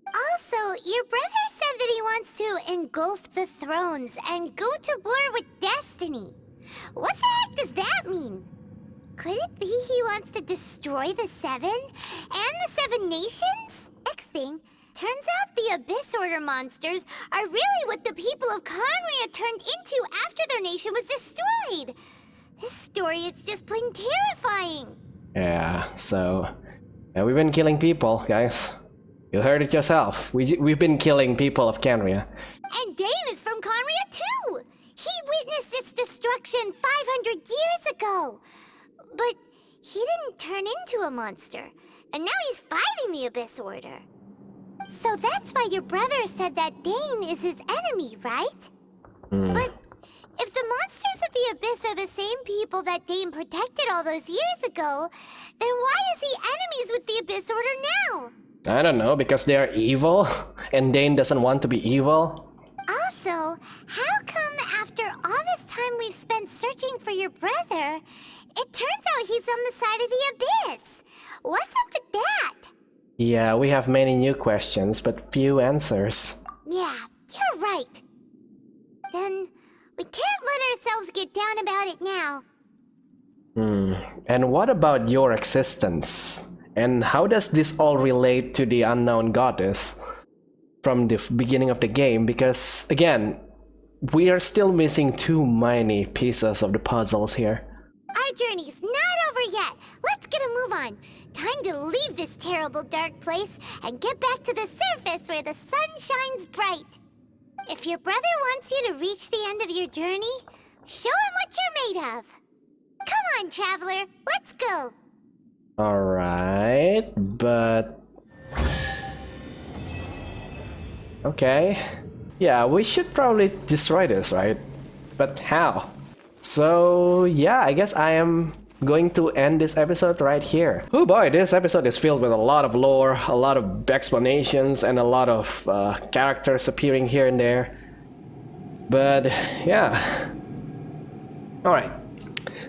Also, your brother said that he wants to engulf the thrones and go to war with destiny. What the heck does that mean? Could it be he wants to destroy the Seven and the Seven Nations? Next thing, turns out the Abyss Order monsters are really what the people of Conria turned into after their nation was destroyed. This story is just plain terrifying. Yeah, so... yeah, we've been killing people, guys. You heard it yourself. We've been killing people of Canria. And Dane is from Conria too! He witnessed its destruction 500 years ago! But he didn't turn into a monster, and now he's fighting the Abyss Order. So that's why your brother said that Dane is his enemy, right? But if the monsters of the Abyss are the same people that Dane protected all those years ago, then why is he enemies with the Abyss Order now? I don't know, because they are evil, and Dane doesn't want to be evil. Also, how come after all this time we've spent searching for your brother, it turns out he's on the side of the Abyss? What's up with that? Yeah, we have many new questions, but few answers. Yeah, you're right. Then we can't let ourselves get down about it now. And what about your existence? And how does this all relate to the unknown goddess from the beginning of the game? Because, again, we are still missing too many pieces of the puzzles here. Our journey's not over yet. Let's get a move on. Time to leave this terrible dark place and get back to the surface where the sun shines bright. If your brother wants you to reach the end of your journey, show him what you're made of. Come on, traveler, let's go. Alright, but... okay. Yeah, we should probably destroy this, right? But how? So, yeah, I guess I am going to end this episode right here. Oh boy, this episode is filled with a lot of lore, a lot of explanations, and a lot of characters appearing here and there. But, yeah. Alright.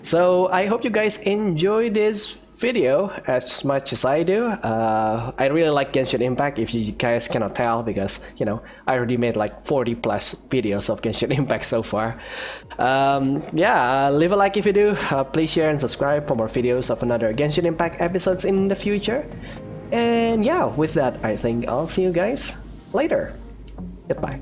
So, I hope you guys enjoyed this video as much as I do. I really like Genshin Impact, if you guys cannot tell, because, you know, I already made like 40 plus videos of Genshin Impact so far. Yeah, leave a like if you do. Please share and subscribe for more videos of another Genshin Impact episodes in the future. And yeah, with that, I think I'll see you guys later. Goodbye.